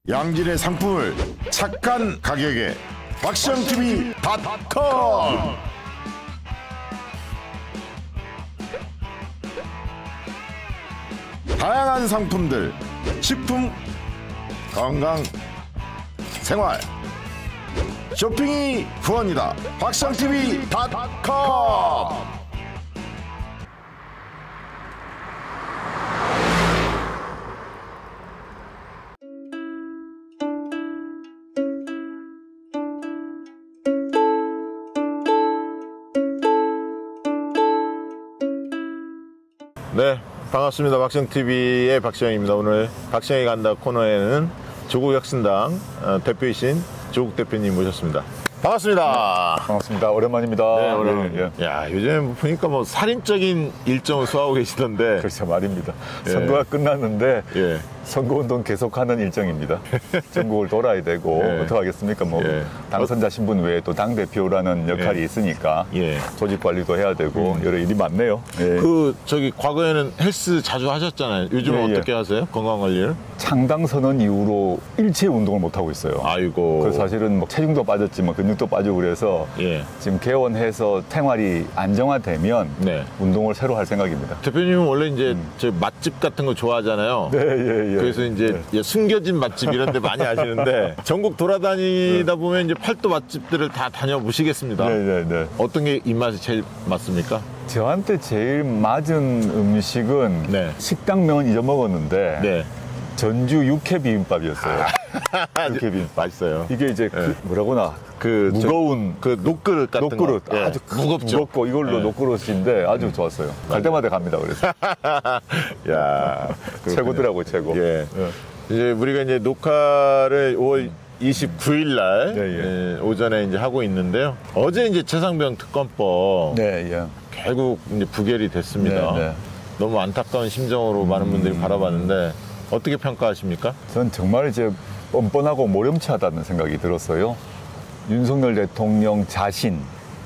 양질의 상품을 착한 가격에 박시영TV.com. 다양한 상품들, 식품, 건강, 생활, 쇼핑이 후원이다. 박시영TV.com. 네, 반갑습니다. 박시영TV의 박시영입니다. 오늘 박시영이 간다 코너에는 조국혁신당 대표이신 조국 대표님 모셨습니다. 반갑습니다. 반갑습니다. 오랜만입니다. 네, 오랜만입니다. 예. 야, 요즘 보니까 뭐 살인적인 일정을 소화하고 계시던데. 그렇죠, 말입니다. 예. 선거가 끝났는데 예. 선거운동 계속하는 일정입니다. 전국을 돌아야 되고 예. 어떡하겠습니까? 뭐 예. 당선자 신분 외에 또 당대표라는 역할이 예. 있으니까 예. 조직 관리도 해야 되고 여러 일이 많네요. 예. 과거에는 헬스 자주 하셨잖아요. 요즘은 예, 예. 어떻게 하세요? 건강 관리를? 창당 선언 이후로 일체 운동을 못 하고 있어요. 아이고. 그래서 사실은 뭐 체중도 빠졌지만 근육도 빠지고 그래서 예. 지금 개원해서 생활이 안정화되면 네. 운동을 새로 할 생각입니다. 대표님은 원래 이제 저 맛집 같은 거 좋아하잖아요. 네, 예, 예. 그래서 이제 숨겨진 맛집 이런 데 많이 아시는데 전국 돌아다니다 보면 이제 팔도 맛집들을 다 다녀보시겠습니다. 네, 네, 네. 어떤 게 입맛이 제일 맞습니까? 저한테 제일 맞은 음식은 네. 식당명은 잊어먹었는데 네. 전주 육회 비빔밥이었어요. 육회 비빔밥. 맛있어요. 이게 이제 그 뭐라고나 무거운 그 녹그릇 같은 녹그릇 거. 예. 아주 무겁죠. 무겁고 이걸로 예. 녹그릇인데 아주 좋았어요. 갈 때마다 갑니다. 그래서 야, 최고더라고요, 최고. 예. 이제 우리가 이제 녹화를 5월 29일 날 예, 오전에 이제 하고 있는데요. 어제 이제 최상병 특검법 네, 예. 결국 이제 부결이 됐습니다. 네, 네. 너무 안타까운 심정으로 많은 분들이 바라봤는데 어떻게 평가하십니까? 전 정말 이제 뻔뻔하고 모렴치하다는 생각이 들었어요. 윤석열 대통령 자신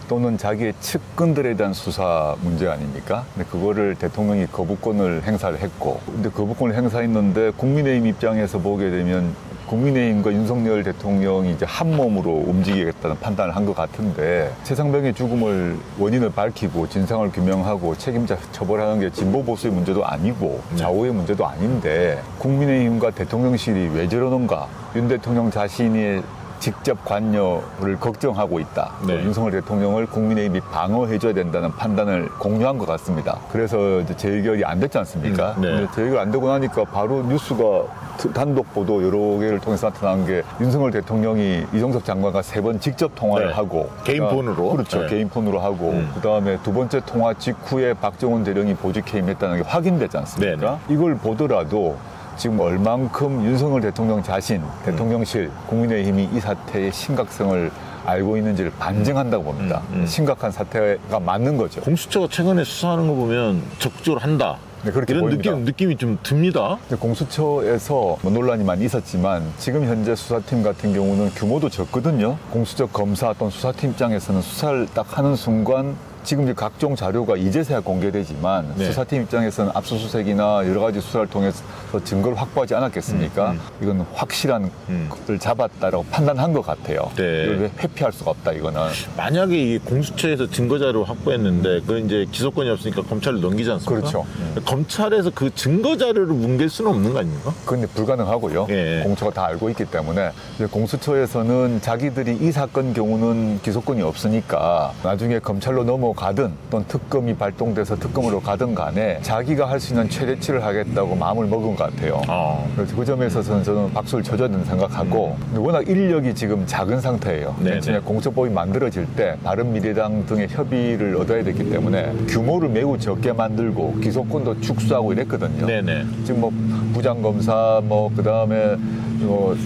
또는 자기의 측근들에 대한 수사 문제 아닙니까? 근데 그거를 대통령이 거부권을 행사를 했고, 근데 거부권을 행사했는데 국민의힘 입장에서 보게 되면 국민의힘과 윤석열 대통령이 이제 한 몸으로 움직이겠다는 판단을 한 것 같은데, 최상병의 죽음을 원인을 밝히고 진상을 규명하고 책임자 처벌하는 게 진보 보수의 문제도 아니고 좌우의 문제도 아닌데 국민의힘과 대통령실이 왜 저러는가? 윤 대통령 자신이 직접 관여를 걱정하고 있다. 네. 윤석열 대통령을 국민의힘이 방어해줘야 된다는 판단을 공유한 것 같습니다. 그래서 이제 재의결이 안 됐지 않습니까? 네. 근데 재의결 안 되고 나니까 바로 뉴스가 단독 보도 여러 개를 통해서 나타난 게 윤석열 대통령이 이종석 장관과 3번 직접 통화를 네. 하고 개인 폰으로? 그렇죠. 네. 개인 폰으로 하고 그다음에 두 번째 통화 직후에 박정훈 대령이 보직해임했다는 게 확인되지 않습니까? 네. 이걸 보더라도 지금 얼만큼 윤석열 대통령 자신, 대통령실, 국민의힘이 이 사태의 심각성을 알고 있는지를 반증한다고 봅니다. 심각한 사태가 맞는 거죠. 공수처가 최근에 수사하는 거 보면 적극적으로 한다. 네, 그렇게 이런 보입니다. 느낌이 좀 듭니다. 공수처에서 뭐 논란이 많이 있었지만 지금 현재 수사팀 같은 경우는 규모도 적거든요. 공수처 검사 또는 수사팀 입장에서는 수사를 딱 하는 순간 지금 이제 각종 자료가 이제서야 공개되지만 네. 수사팀 입장에서는 압수수색이나 여러 가지 수사를 통해서 증거를 확보하지 않았겠습니까? 이건 확실한 것을 잡았다라고 판단한 것 같아요. 네. 이걸 회피할 수가 없다, 이거는. 만약에 이 공수처에서 증거 자료를 확보했는데 그건 이제 기소권이 없으니까 검찰로 넘기지 않습니까? 그렇죠. 검찰에서 그 증거 자료를 뭉갤 수는 없는 거 아닙니까? 그런데 불가능하고요. 예. 공수처가 다 알고 있기 때문에 이제 공수처에서는 자기들이 이 사건 경우는 기소권이 없으니까 나중에 검찰로 넘어가든 또는 특검이 발동돼서 특검으로 가든 간에 자기가 할 수 있는 최대치를 하겠다고 마음을 먹은 것 같아요. 그래서 그 점에 있어서는 저는 박수를 쳐줘야 된다고 생각하고 근데 워낙 인력이 지금 작은 상태예요. 네네. 맨 처음에 공수처법이 만들어질 때 바른미래당 등의 협의를 얻어야 됐기 때문에 규모를 매우 적게 만들고 기소권도 축소하고 이랬거든요. 네네. 지금 뭐 부장검사 그다음에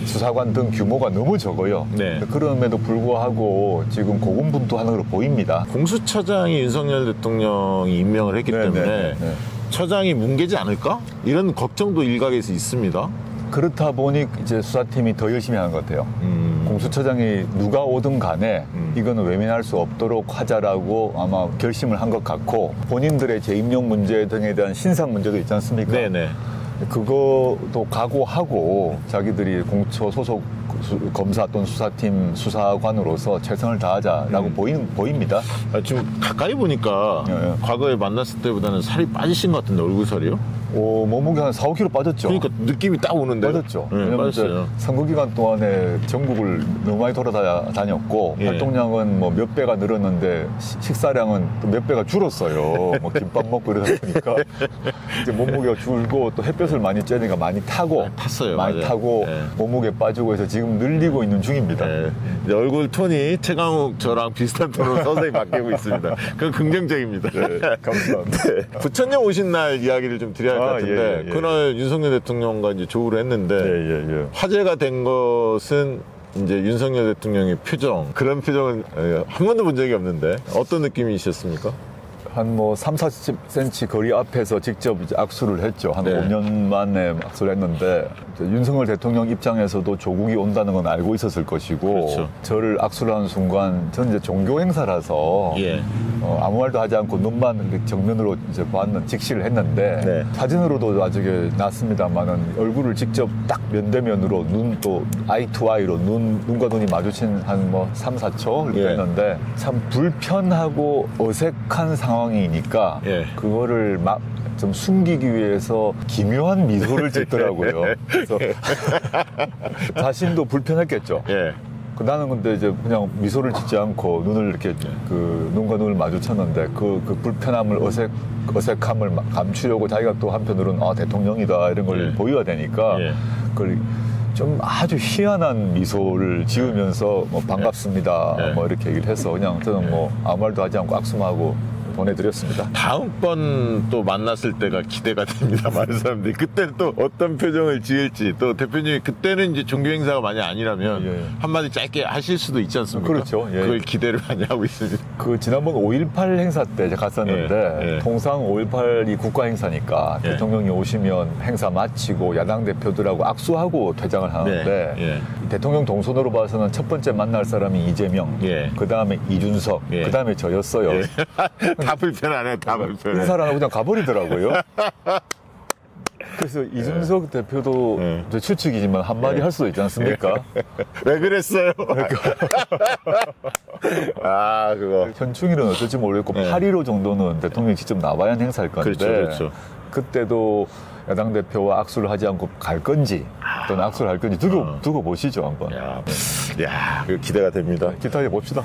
수사관 등 규모가 너무 적어요. 네. 그럼에도 불구하고 지금 고군분투하는 걸로 보입니다. 공수처장이 윤석열 대통령이 임명을 했기 네, 때문에 네, 네. 처장이 뭉개지 않을까? 이런 걱정도 일각에서 있습니다. 그렇다 보니 이제 수사팀이 더 열심히 하는 것 같아요. 공수처장이 누가 오든 간에 이거는 외면할 수 없도록 하자라고 아마 결심을 한 것 같고 본인들의 재임용 문제 등에 대한 신상 문제도 있지 않습니까? 네네. 그것도 각오하고 자기들이 공처 소속 검사 또는 수사팀 수사관으로서 최선을 다하자라고 보입니다. 지금 가까이 보니까 예. 과거에 만났을 때보다는 살이 빠지신 것 같은데, 얼굴 살이요? 몸무게 한 4, 5kg 빠졌죠. 그러니까 느낌이 딱 오는데. 빠졌죠. 네, 왜냐면 빠졌어요. 선거 기간 동안에 전국을 너무 많이 돌아다녔고 예. 활동량은 뭐 몇 배가 늘었는데 식사량은 또 몇 배가 줄었어요. 뭐 김밥 먹고 이러다 보니까 이제 몸무게가 줄고 또 햇볕을 많이 쬐니까 많이 타고 탔어요. 많이 맞아요. 타고 예. 몸무게 빠지고 해서 지금 늘리고 있는 중입니다. 네. 이제 얼굴 톤이 최강욱 저랑 비슷한 톤으로 서서히 바뀌고 있습니다. 그건 긍정적입니다. 네, 감사합니다. 부천역 오신 날 이야기를 좀 드려야 할 것 같은데, 예, 예. 그날 윤석열 대통령과 이제 조우를 했는데, 예. 화제가 된 것은 이제 윤석열 대통령의 표정. 그런 표정은 한 번도 본 적이 없는데, 어떤 느낌이셨습니까? 한 뭐 3, 40cm 거리 앞에서 직접 이제 악수를 했죠. 한 네. 5년 만에 악수를 했는데 이제 윤석열 대통령 입장에서도 조국이 온다는 건 알고 있었을 것이고 그렇죠. 저를 악수를 하는 순간 저는 이제 종교 행사라서 예. 아무 말도 하지 않고 눈만 이렇게 정면으로 이제 봤는 직시를 했는데 네. 사진으로도 나중에 났습니다만은 얼굴을 직접 딱 면대면으로 눈 또 아이 투 아이로 눈과 눈이 마주친 한 뭐 3, 4초 이렇게 예. 했는데 참 불편하고 어색한 상황이니까 예. 그거를 막 좀 숨기기 위해서 기묘한 미소를 짓더라고요. 그래서 자신도 불편했겠죠. 예. 나는 근데 이제 그냥 미소를 짓지 않고 눈을 이렇게 그 눈과 눈을 마주쳤는데 그 불편함을 어색함을 감추려고 자기가 또 한편으로는 대통령이다 이런 걸 예. 보여야 되니까 예. 그걸 좀 아주 희한한 미소를 지으면서 뭐 반갑습니다 예. 뭐 이렇게 얘기를 해서 그냥 저는 뭐 아무 말도 하지 않고 악수만 하고 보내드렸습니다. 다음번 또 만났을 때가 기대가 됩니다. 많은 사람들이. 그때는 또 어떤 표정을 지을지, 또 대표님이 그때는 이제 종교 행사가 많이 아니라면 예. 한마디 짧게 하실 수도 있지 않습니까? 그렇죠. 예. 그걸 기대를 많이 하고 있습니다. 그 지난번 5.18 행사 때 제가 갔었는데 예, 예. 통상 5.18이 국가 행사니까 예. 대통령이 오시면 행사 마치고 야당 대표들하고 악수하고 퇴장을 하는데 예. 대통령 동선으로 봐서는 첫 번째 만날 사람이 이재명, 예. 그 다음에 이준석, 예. 그 다음에 저였어요. 예. 다 불편하네, 다 불편해. 인사를 안 하고 그냥 가버리더라고요. 그래서 이준석 대표도 예. 저 추측이지만 한마디 예. 할 수도 있지 않습니까? 왜 그랬어요? 아, 그거. 현충일은 어떨지 모르겠고 예. 8.15 정도는 대통령이 직접 나와야 하는 행사일 건데 그렇죠. 그때도 야당 대표와 악수를 하지 않고 갈 건지 또는 악수를 할 건지 두고 보시죠 한번. 야, 그 기대가 됩니다. 기다려 봅시다.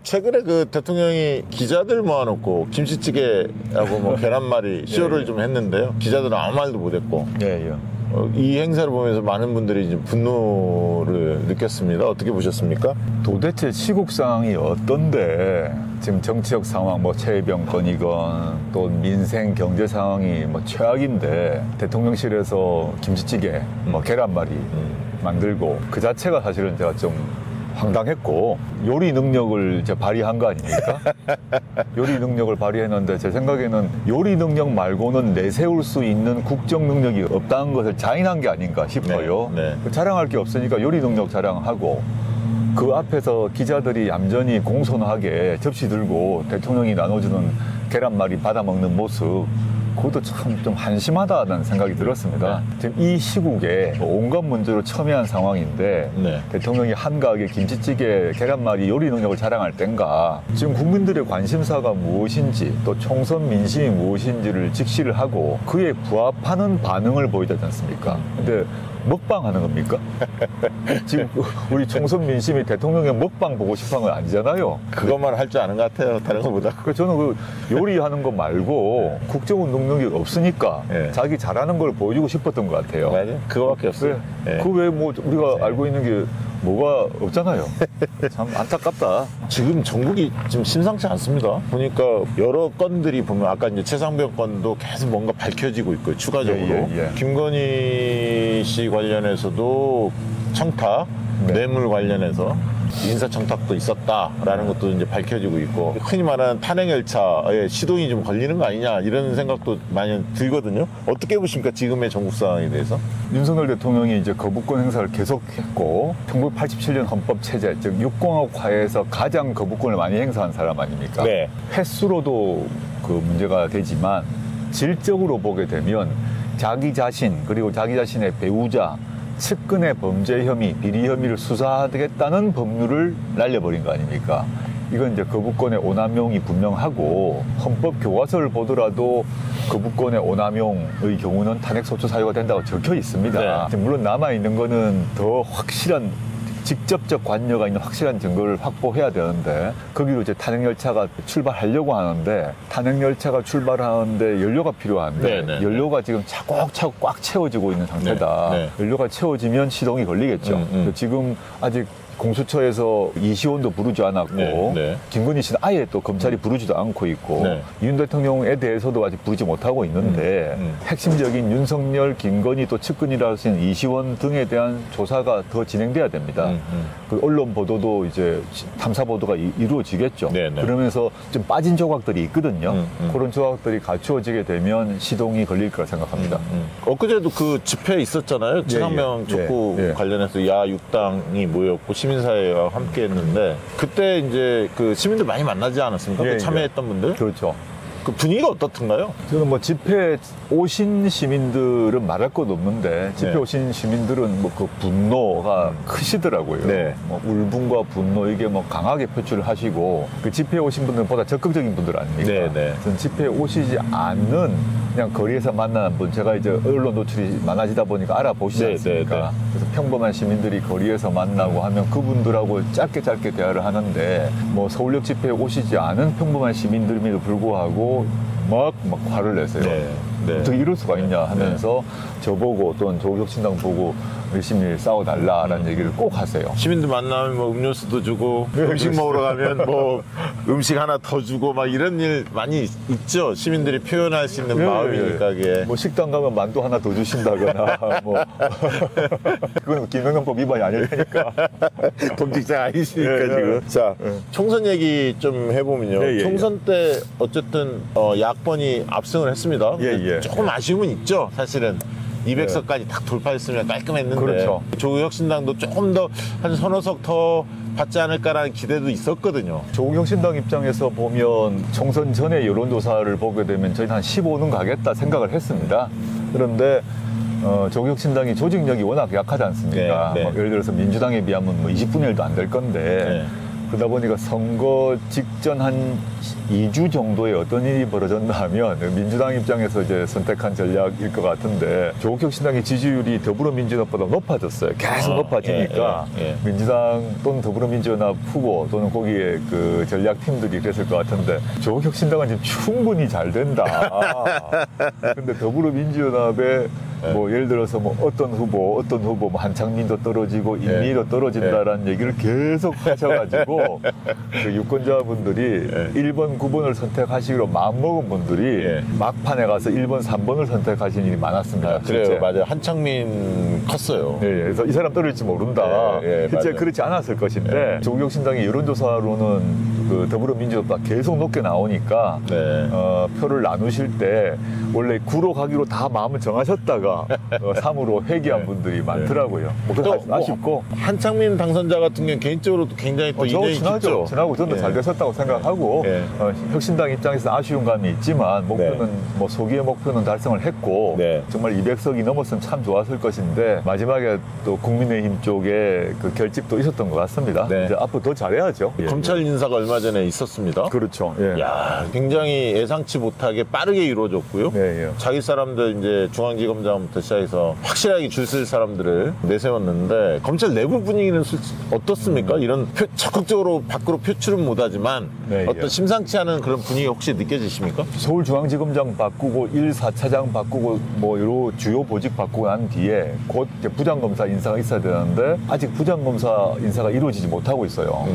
최근에 그 대통령이 기자들 모아놓고 김치찌개하고 뭐 계란말이 쇼를 좀 했는데요. 기자들은 아무 말도 못했고. 예. 이 행사를 보면서 많은 분들이 이제 분노를 느꼈습니다. 어떻게 보셨습니까? 도대체 시국 상황이 어떤데 지금 정치적 상황, 뭐 최병건이건 또 민생 경제 상황이 뭐 최악인데 대통령실에서 김치찌개, 뭐 계란말이 만들고 그 자체가 사실은 제가 좀 황당했고 요리 능력을 이제 발휘한 거 아닙니까? 요리 능력을 발휘했는데 제 생각에는 요리 능력 말고는 내세울 수 있는 국정 능력이 없다는 것을 자인한 게 아닌가 싶어요. 네. 자랑할 게 없으니까 요리 능력 자랑하고 그 앞에서 기자들이 얌전히 공손하게 접시 들고 대통령이 나눠주는 계란말이 받아먹는 모습 그것도 참 좀 한심하다는 생각이 들었습니다. 지금 이 시국에 온갖 문제로 첨예한 상황인데 네. 대통령이 한가하게 김치찌개, 계란말이 요리 능력을 자랑할 땐가 지금 국민들의 관심사가 무엇인지 또 총선 민심이 무엇인지를 직시를 하고 그에 부합하는 반응을 보이지 않습니까? 근데 먹방 하는 겁니까? 지금 우리 총선 민심이 대통령의 먹방 보고 싶은 건 아니잖아요. 그것만 할 줄 아는 것 같아요. 다른 것보다. 그래서 저는 그 요리하는 거 말고 국정원 능력이 없으니까 네. 자기 잘하는 걸 보여주고 싶었던 것 같아요. 맞아요. 그거밖에 없어요. 네. 그 외에 뭐 우리가 알고 있는 게 뭐가 없잖아요. 참 안타깝다. 지금 전국이 지금 심상치 않습니다. 보니까 여러 건들이 보면 아까 이제 최상병 건도 계속 뭔가 밝혀지고 있고요. 추가적으로. 예. 김건희 씨 관련해서도 청탁, 네. 뇌물 관련해서 인사청탁도 있었다라는 것도 이제 밝혀지고 있고 흔히 말하는 탄핵열차에 시동이 좀 걸리는 거 아니냐 이런 생각도 많이 들거든요. 어떻게 보십니까? 지금의 전국 상황에 대해서? 윤석열 대통령이 이제 거부권 행사를 계속했고 1987년 헌법 체제 즉 육공화에서 가장 거부권을 많이 행사한 사람 아닙니까? 네. 횟수로도 그 문제가 되지만 질적으로 보게 되면 자기 자신 그리고 자기 자신의 배우자 측근의 범죄 혐의, 비리 혐의를 수사하겠다는 법률을 날려버린 거 아닙니까? 이건 이제 거부권의 오남용이 분명하고 헌법 교과서를 보더라도 거부권의 오남용의 경우는 탄핵소추 사유가 된다고 적혀 있습니다. 네. 물론 남아있는 거는 더 확실한 직접적 관여가 있는 확실한 증거를 확보해야 되는데 거기로 이제 탄핵열차가 출발하려고 하는데 탄핵열차가 출발하는데 연료가 필요한데 네. 연료가 지금 차곡차곡 꽉 채워지고 있는 상태다. 네. 연료가 채워지면 시동이 걸리겠죠. 지금 아직 공수처에서 이시원도 부르지 않았고 네. 김건희 씨는 아예 또 검찰이 부르지도 않고 있고 네. 윤 대통령에 대해서도 아직 부르지 못하고 있는데 핵심적인 윤석열, 김건희 또 측근이라 할 수 있는 이시원 등에 대한 조사가 더 진행돼야 됩니다. 그 언론 보도도 이제 탐사 보도가 이루어지겠죠. 네. 그러면서 좀 빠진 조각들이 있거든요. 그런 조각들이 갖추어지게 되면 시동이 걸릴 거라 생각합니다. 엊그제도 그 집회 있었잖아요. 친환경 촉구 예. 관련해서 야육당이 모였고 시민사회와 함께 했는데 그때 이제 그 시민들 많이 만나지 않았습니까? 예, 그 참여했던 분들? 그렇죠. 그 분위기가 어떻던가요? 저는 뭐 집회 오신 시민들은 말할 것 없는데 집회 네. 오신 시민들은 뭐 그 분노가 크시더라고요. 네. 뭐 울분과 분노 이게 뭐 강하게 표출을 하시고 그 집회 오신 분들보다 적극적인 분들 아닙니까? 네. 저는 집회에 오시지 않는 그냥 거리에서 만나는 분 제가 이제 언론 노출이 많아지다 보니까 알아보시지 네, 않습니까? 네. 그래서 평범한 시민들이 거리에서 만나고 하면 그분들하고 짧게 대화를 하는데 뭐 서울역 집회에 오시지 않은 평범한 시민들임에도 불구하고 막 화를 내세요. 네. 어떻게 이럴 수가 있냐 하면서 저보고 또는 조국혁신당 보고 열심히 싸워달라라는 얘기를 꼭 하세요. 시민들 만나면 뭐 음료수도 주고 네, 음식 그렇습니다. 먹으러 가면 뭐 음식 하나 더 주고 막 이런 일 많이 있죠. 시민들이 표현할 수 있는 마음이니까 그게. 뭐 식당 가면 만두 하나 더 주신다거나 뭐 그건 김영란법 위반이 아닐 테니까. 공직자 아니시니까 예, 지금. 예. 자, 총선 얘기 좀 해보면요. 예. 총선 때 어쨌든 야권이 압승을 했습니다. 예. 조금 아쉬움은 있죠. 사실은 200석까지 딱 돌파했으면 깔끔했는데 그렇죠. 조국혁신당도 조금 더 한 서너 석 더 받지 않을까라는 기대도 있었거든요. 조국혁신당 입장에서 보면 총선 전에 여론조사를 보게 되면 저희는 한 15는 가겠다 생각을 했습니다. 그런데 조국혁신당이 조직력이 워낙 약하지 않습니까? 네. 뭐 예를 들어서 민주당에 비하면 뭐 20분의 1도 안 될 건데 네. 그러다 보니까 선거 직전 한 2주 정도에 어떤 일이 벌어졌나 하면 민주당 입장에서 이제 선택한 전략일 것 같은데 조국혁신당의 지지율이 더불어민주연합보다 높아졌어요. 계속 높아지니까 예. 민주당 또는 더불어민주연합 후보 또는 거기에 그 전략팀들이 그랬을 것 같은데 조국혁신당은 지금 충분히 잘 된다. 근데 더불어민주연합에 뭐 예를 들어서 뭐 어떤 후보 뭐 한창민도 떨어지고 임미도 떨어진다라는 얘기를 계속 하셔가지고 그 유권자분들이 1번, 9번을 선택하시기로 마음먹은 분들이 막판에 가서 1번, 3번을 선택하시는 일이 많았습니다. 그래요. 맞아요. 한창민 컸어요. 그래서 이 사람 떨어질지 모른다. 실제 맞아요. 그렇지 않았을 것인데 조국혁신당이 여론조사로는 그 더불어민주당보다 계속 높게 나오니까 표를 나누실 때 원래 9로 가기로 다 마음을 정하셨다가 3으로 회귀한 분들이 많더라고요. 뭐 그래서 아쉽고 한창민 당선자 같은 경우는 개인적으로도 굉장히 또 인연이 깊죠. 친하고 저도 잘 되셨다고 생각하고 혁신당 입장에서 아쉬운 감이 있지만 목표는 뭐 소기의 목표는 달성을 했고 정말 200석이 넘었으면 참 좋았을 것인데 마지막에 또 국민의힘 쪽에 그 결집도 있었던 것 같습니다. 이제 앞으로 더 잘해야죠. 검찰 인사가 얼마 전에 있었습니다. 그렇죠. 야, 굉장히 예상치 못하게 빠르게 이루어졌고요. 자기 사람들 이제 중앙지검장부터 시작해서 확실하게 줄 쓸 사람들을 내세웠는데 검찰 내부 분위기는 어떻습니까? 이런 적극적으로 밖으로 표출은 못하지만 어떤 심상치 않은 그런 분위기 혹시 느껴지십니까? 서울중앙지검장 바꾸고 1, 4차장 바꾸고 뭐 여러 주요 보직 바꾸고 난 뒤에 곧 이제 부장검사 인사가 있어야 되는데 아직 부장검사 인사가 이루어지지 못하고 있어요.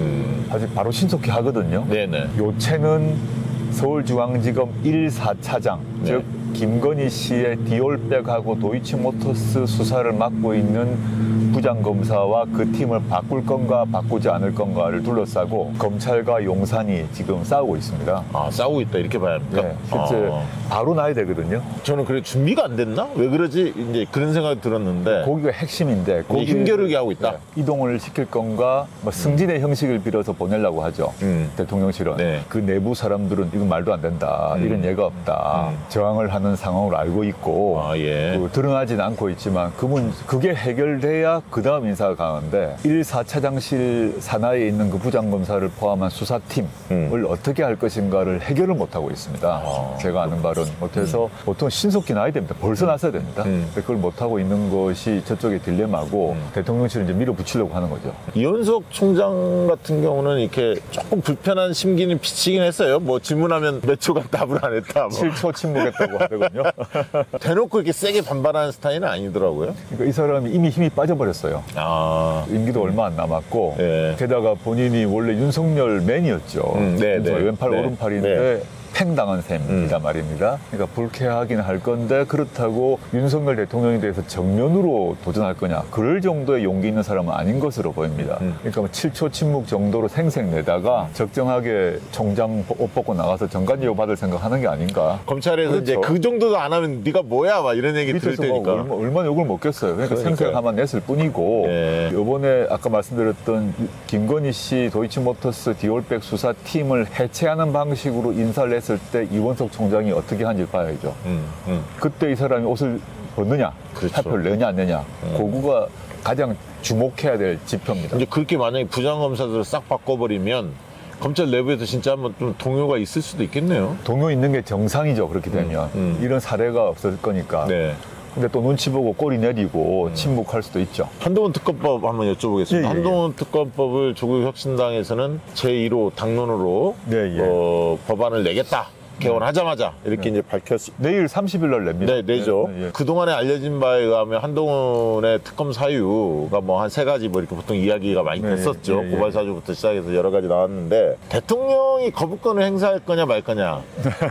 아직 바로 신속히 하거든요. 요체는 서울중앙지검 1, 4차장 즉 김건희 씨의 디올백하고 도이치모터스 수사를 맡고 있는 부장검사와 그 팀을 바꿀 건가 바꾸지 않을 건가를 둘러싸고 검찰과 용산이 지금 싸우고 있습니다. 아, 싸우고 있다 이렇게 봐야 합니까? 네, 실제 바로 나야 되거든요. 저는 그래 준비가 안 됐나? 왜 그러지? 이제 그런 생각이 들었는데 거기가 핵심인데 거기 힘겨루게 하고 있다. 네, 이동을 시킬 건가 뭐 승진의 형식을 빌어서 보내려고 하죠. 대통령실은 네. 그 내부 사람들은 이건 말도 안 된다. 이런 예가 없다. 저항을 하는 상황을 알고 있고 아, 예. 드러나지는 않고 있지만 그게 해결돼야 그 다음 인사가 가는데 1, 4차장실 산하에 있는 그 부장검사를 포함한 수사팀을 어떻게 할 것인가를 해결을 못하고 있습니다. 제가 아는 바로는 못해서 보통 신속히 나야 됩니다. 벌써 나서야 됩니다. 근데 그걸 못하고 있는 것이 저쪽의 딜레마고 대통령실은 이제 밀어붙이려고 하는 거죠. 이현석 총장 같은 경우는 이렇게 조금 불편한 심기는 비치긴 했어요. 뭐 질문하면 몇 초간 답을 안 했다. 뭐. 7초 침묵했다고 하더군요. 대놓고 이렇게 세게 반발하는 스타일은 아니더라고요. 그러니까 이 사람이 이미 힘이 빠져버렸어요. 아, 임기도 얼마 안 남았고 예. 게다가 본인이 원래 윤석열 맨이었죠. 네, 네. 왼팔 네. 오른팔인데 네. 팽당한 셈이다 말입니다. 그러니까 불쾌하긴 할 건데 그렇다고 윤석열 대통령에 대해서 정면으로 도전할 거냐 그럴 정도의 용기 있는 사람은 아닌 것으로 보입니다. 그러니까 뭐 7초 침묵 정도로 생색내다가 적정하게 총장 옷 벗고 나가서 정관예우 받을 생각하는 게 아닌가. 검찰에서 그렇죠. 이제 그 정도도 안 하면 네가 뭐야 막 이런 얘기 들을 밑에서 테니까. 얼마나 욕을 먹겠어요. 그러니까 그러니까요. 생색하만 냈을 뿐이고 예. 이번에 아까 말씀드렸던 김건희 씨 도이치모터스 디올백 수사팀을 해체하는 방식으로 인사를 했을 때 이원석 총장이 어떻게 한지 봐야죠. 그때 이 사람이 옷을 벗느냐, 그렇죠. 사표를 내냐 안 내냐, 그거가 가장 주목해야 될 지표입니다. 이제 그렇게 만약에 부장검사들을 싹 바꿔버리면 검찰 내부에서 진짜 한번 좀 동요가 있을 수도 있겠네요. 동요 있는 게 정상이죠. 그렇게 되면 이런 사례가 없을 거니까. 네. 근데 또 눈치 보고 꼬리 내리고 침묵할 수도 있죠. 한동훈 특검법 한번 여쭤보겠습니다. 예, 예, 한동훈 특검법을 조국 혁신당에서는 제1호 당론으로 네, 예. 법안을 내겠다. 개원하자마자 이렇게 이제 밝혔습니다. 내일 30일 날 냅니다. 네, 내죠. 네, 예. 그동안에 알려진 바에 의하면 한동훈의 특검 사유가 뭐 한 세 가지 뭐 이렇게 보통 이야기가 많이 네, 됐었죠. 예, 예. 고발 사주부터 시작해서 여러 가지 나왔는데 대통령이 거부권을 행사할 거냐 말 거냐.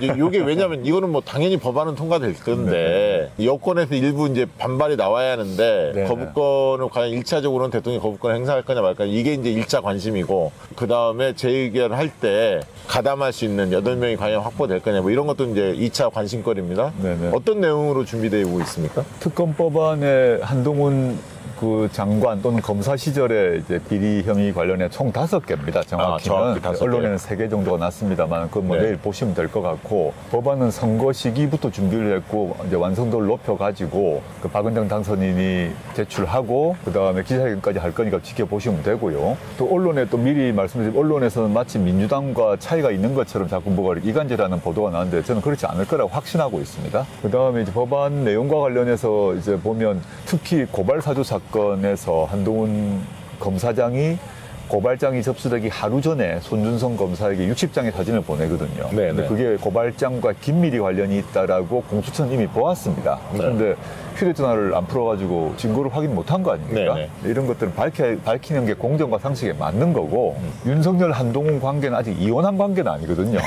이게 왜냐면 이거는 뭐 당연히 법안은 통과될 건데 여권에서 일부 이제 반발이 나와야 하는데 네, 거부권을 과연 1차적으로는 대통령이 거부권을 행사할 거냐 말 거냐. 이게 이제 1차 관심이고 그 다음에 재의결할 때 가담할 수 있는 8명이 과연 확보될 거냐 뭐 이런 것도 이제 2차 관심거리입니다. 네네. 어떤 내용으로 준비되고 있습니까? 특검법안에 한동훈 그 장관 또는 검사 시절에 이제 비리 혐의 관련해 총 5개입니다. 정확히는. 정확히 5개. 언론에는 3개 정도가 났습니다만 그건 뭐 네. 내일 보시면 될 것 같고 법안은 선거 시기부터 준비를 했고 이제 완성도를 높여가지고 그 박은정 당선인이 제출하고 그 다음에 기자회견까지 할 거니까 지켜보시면 되고요. 또 언론에 또 미리 말씀드린 언론에서는 마치 민주당과 차이가 있는 것처럼 자꾸 뭐가 이간질하는 보도가 나왔는데 저는 그렇지 않을 거라고 확신하고 있습니다. 그 다음에 이제 법안 내용과 관련해서 이제 보면 특히 고발 사주 사건에서 한동훈 검사장이 고발장이 접수되기 하루 전에 손준성 검사에게 60장의 사진을 보내거든요. 네, 근데 네. 그게 고발장과 긴밀히 관련이 있다라고 공수처는 이미 보았습니다. 네. 그런데 휴대전화를 안 풀어가지고 증거를 확인 못한 거 아닙니까? 네, 이런 것들을 밝히는 게 공정과 상식에 맞는 거고 윤석열 한동훈 관계는 아직 이혼한 관계는 아니거든요.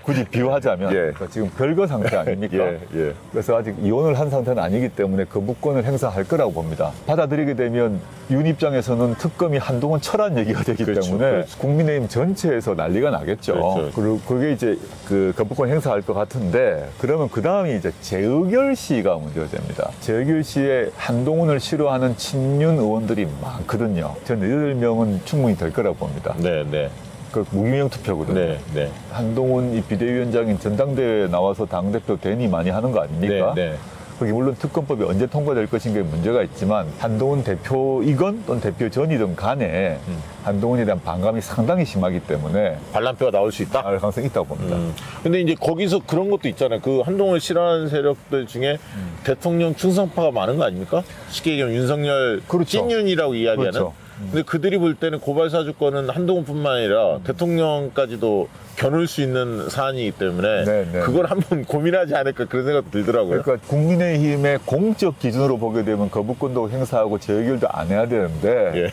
굳이 비유하자면 예. 그러니까 지금 별거 상태 아닙니까? 예. 그래서 아직 이혼을 한 상태는 아니기 때문에 거부권을 행사할 거라고 봅니다. 받아들이게 되면 윤 입장에서는 특검이 한동훈 철한 얘기가 되기 그렇죠, 때문에 그렇죠. 국민의힘 전체에서 난리가 나겠죠. 그렇죠. 그리고 그게 이제 그 거부권 행사할 것 같은데 그러면 그 다음이 이제 재의결 시가 문제가 됩니다. 재의결 시에 한동훈을 싫어하는 친윤 의원들이 많거든요. 저는 8명은 충분히 될 거라고 봅니다. 네. 그 무기명 투표거든요. 네. 한동훈 이 비대위원장인 전당대회에 나와서 당대표 대니 많이 하는 거 아닙니까? 네. 거기 물론 특검법이 언제 통과될 것인 게 문제가 있지만 한동훈 대표이건 또는 대표 전이든 간에 한동훈에 대한 반감이 상당히 심하기 때문에 반란표가 나올 수 있다? 알 가능성이 있다고 봅니다. 근데 이제 거기서 그런 것도 있잖아요. 그 한동훈을 싫어하는 세력들 중에 대통령 충성파가 많은 거 아닙니까? 쉽게 얘기하면 윤석열 그렇죠. 찐윤이라고 이야기하는. 그렇죠. 근데 그들이 볼 때는 고발 사주권은 한동훈뿐만 아니라 대통령까지도 겨눌 수 있는 사안이기 때문에 네, 네. 그걸 한번 고민하지 않을까 그런 생각도 들더라고요. 그러니까 국민의힘의 공적 기준으로 보게 되면 거부권도 행사하고 재결도 안 해야 되는데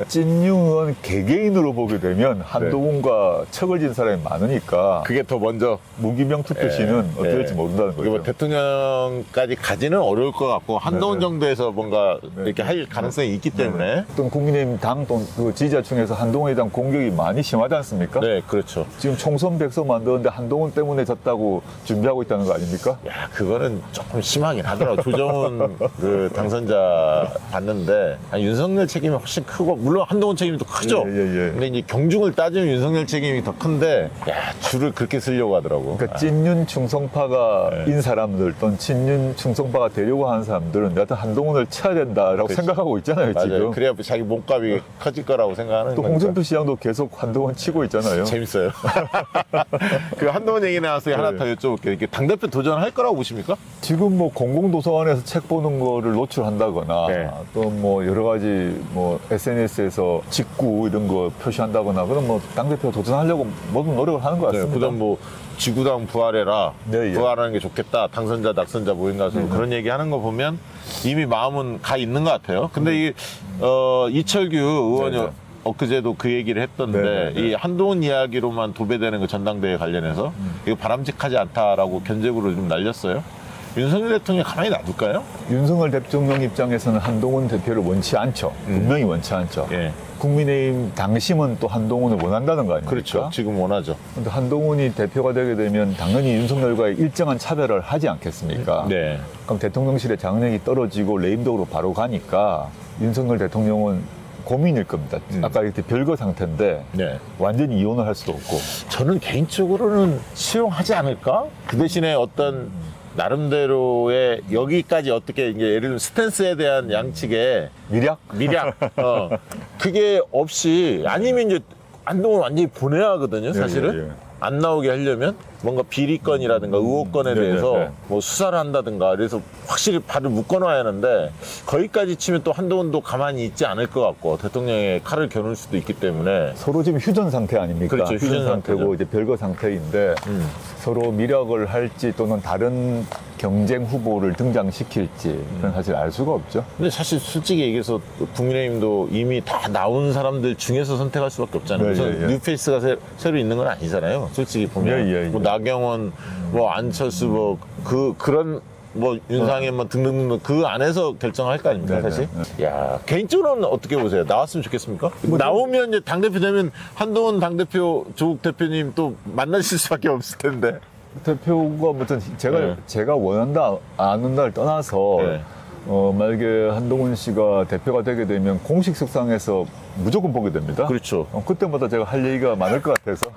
찐유 의원 개개인으로 보게 되면 한동훈과 척을 진 사람이 많으니까 그게 더 먼저 무기명 투표 시는 어떻게 될지 모른다는 이게 거죠. 뭐 대통령까지 가지는 어려울 것 같고 한동훈 정도에서 뭔가 이렇게 할 가능성이 있기 때문에 어떤 국민의힘 당 또 그 지지자층에서 한동훈에 대한 공격이 많이 심하지 않습니까? 네, 그렇죠. 지금 총선 백서 만드는데 한동훈 때문에 졌다고 준비하고 있다는 거 아닙니까? 야, 그거는 조금 심하긴 하더라고. 조정훈 그 당선자 봤는데 윤석열 책임이 훨씬 크고 물론 한동훈 책임도 크죠. 예. 근데 이제 경중을 따지면 윤석열 책임이 더 큰데 야, 줄을 그렇게 쓰려고 하더라고. 그러니까 찐윤 충성파가 인 사람들 또는 친윤 충성파가 되려고 하는 사람들은 여하튼 한동훈을 쳐야 된다라고 그렇지. 생각하고 있잖아요. 맞아요. 지금. 그래야 자기 몸값이 커질 거라고 생각하는 또 거니까. 홍준표 시장도 계속 한동훈 치고 있잖아요. 재밌어요. 그 한동훈 얘기 나와서 하나 더 여쭤볼게요. 이게 당대표 도전할 거라고 보십니까? 지금 뭐 공공도서관에서 책 보는 거를 노출한다거나 네. 또 뭐 여러 가지 뭐 SNS에서 직구 이런 거 표시한다거나 그럼 뭐 당대표 도전하려고 모든 노력을 하는 것 같습니다. 그다음 뭐 지구당 부활해라. 네, 예. 부활하는 게 좋겠다. 당선자, 낙선자 모임 가서 그런 얘기 하는 거 보면 이미 마음은 가 있는 것 같아요. 근데 이 이철규 의원이 네. 엊그제도 그 얘기를 했던데 네. 이 한동훈 이야기로만 도배되는 그 전당대회 관련해서 이거 바람직하지 않다라고 견제구를 좀 날렸어요. 윤석열 대통령이 가만히 놔둘까요? 윤석열 대통령 입장에서는 한동훈 대표를 원치 않죠. 분명히 원치 않죠. 예. 국민의힘 당심은 또 한동훈을 원한다는 거 아닙니까? 그렇죠. 지금 원하죠. 근데 한동훈이 대표가 되게 되면 당연히 윤석열과의 일정한 차별을 하지 않겠습니까? 네. 그럼 대통령실의 장력이 떨어지고 레임덕으로 바로 가니까 윤석열 대통령은 고민일 겁니다. 아까 이렇게 별거 상태인데 네. 완전히 이혼을 할 수도 없고. 저는 개인적으로는 수용하지 않을까? 그 대신에 어떤 나름대로의 여기까지 어떻게 이제 예를 들면 스탠스에 대한 양측의 미략? 그게 없이 아니면 이제 한동훈 완전히 보내야 하거든요, 사실은. 예. 안 나오게 하려면 뭔가 비리건이라든가 의혹건에 대해서 뭐 수사를 한다든가 그래서 확실히 발을 묶어놔야 하는데 거기까지 치면 또 한동훈도 가만히 있지 않을 것 같고 대통령의 칼을 겨눌 수도 있기 때문에 서로 지금 휴전 상태 아닙니까? 그렇죠, 휴전 상태고 상태죠. 이제 별거 상태인데 서로 미략을 할지 또는 다른 경쟁 후보를 등장시킬지 그건 사실 알 수가 없죠. 근데 사실 솔직히 얘기해서 국민의힘도 이미 다 나온 사람들 중에서 선택할 수밖에 없잖아요. 네, 그래서 예. 뉴페이스가 새로 있는 건 아니잖아요. 솔직히 보면 예. 뭐 나경원, 뭐 안철수, 뭐 그런 뭐 윤상현 뭐 등등등 그 안에서 결정할 거 아닙니까, 네, 사실? 야, 개인적으로는 어떻게 보세요? 나왔으면 좋겠습니까? 나오면 이제 당대표 되면 한동훈 당대표, 조국 대표님 또 만나실 수밖에 없을 텐데. 대표가 무슨 제가 원한다 안 원한다를 떠나서 네. 만약에 한동훈 씨가 대표가 되게 되면 공식석상에서 무조건 보게 됩니다. 그렇죠. 그때마다 제가 할 얘기가 많을 것 같아서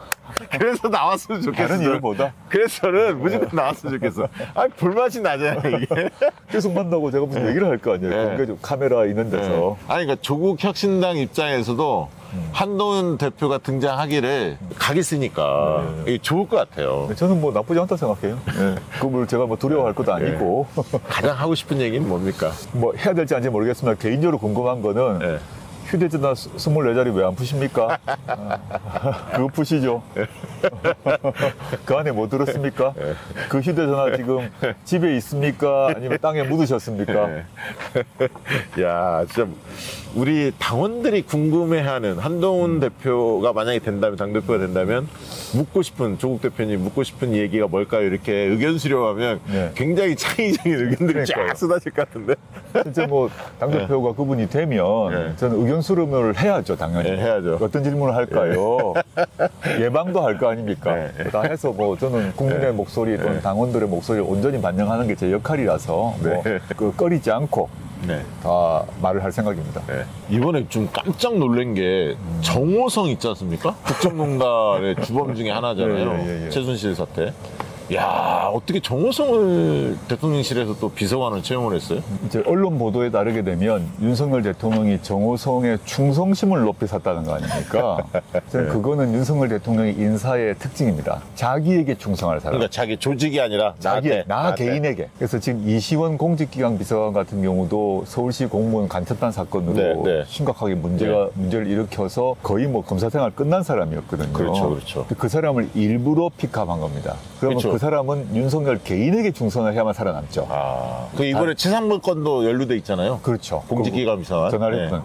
그래서 나왔으면 좋겠어. 다른 이유보다 그래서 저는 무조건 나왔으면 좋겠어. 아니, 볼맛이 나잖아요, 이게. 계속 만나고 제가 무슨 얘기를 할 거 아니에요. 네. 공개적 카메라 있는 데서. 아니, 그러니까 조국 혁신당 입장에서도 한동훈 대표가 등장하기를 각이 쓰니까 이게 좋을 것 같아요. 저는 뭐 나쁘지 않다 생각해요. 그걸 제가 뭐 두려워할 것도 아니고 가장 하고 싶은 얘기는 뭡니까? 뭐 해야 될지 아닌지 모르겠지만 개인적으로 궁금한 거는 네. 휴대전화 24자리 왜 안 푸십니까? 그거 푸시죠. 그 안에 뭐 들었습니까? 그 휴대전화 지금 집에 있습니까? 아니면 땅에 묻으셨습니까? 야, 진짜 우리 당원들이 궁금해하는 한동훈 대표가 만약에 된다면, 당대표가 된다면 묻고 싶은, 조국 대표님 묻고 싶은 얘기가 뭘까요? 이렇게 의견 수렴하면 네. 굉장히 창의적인 의견들이 그러니까요. 쫙 쏟아질 것 같은데. 진짜 뭐 당대표가 그분이 되면 네. 저는 의견 수렴을 해야죠, 당연히. 네, 해야죠. 어떤 질문을 할까요? 예방도 할 거 아닙니까? 네, 네. 다 해서 뭐 저는 국민의 목소리 또는 당원들의 목소리를 온전히 반영하는 게 제 역할이라서 뭐 네. 꺼리지 않고 네. 다 말을 할 생각입니다. 네. 이번에 좀 깜짝 놀란 게 정호성 있지 않습니까? 국정농단의 주범 중에 하나잖아요. 예. 최순실 사태. 야, 어떻게 정호성을 대통령실에서 또 비서관을 채용을 했어요? 이제 언론 보도에 따르게 되면 윤석열 대통령이 정호성의 충성심을 높이 샀다는 거 아닙니까? 저는 그거는 윤석열 대통령의 인사의 특징입니다. 자기에게 충성할 사람. 그러니까 자기 조직이 아니라 나 개인에게. 그래서 지금 이시원 공직기강 비서관 같은 경우도 서울시 공무원 간첩단 사건으로 심각하게 문제를 일으켜서 거의 뭐 검사 생활 끝난 사람이었거든요. 그렇죠. 그 사람을 일부러 픽업한 겁니다. 그러면 그 사람은 윤석열 개인에게 충성을 해야만 살아남죠. 그 이번에 최상무 건도 연루돼 있잖아요. 그렇죠. 공직기강 비서관. 전화를 했던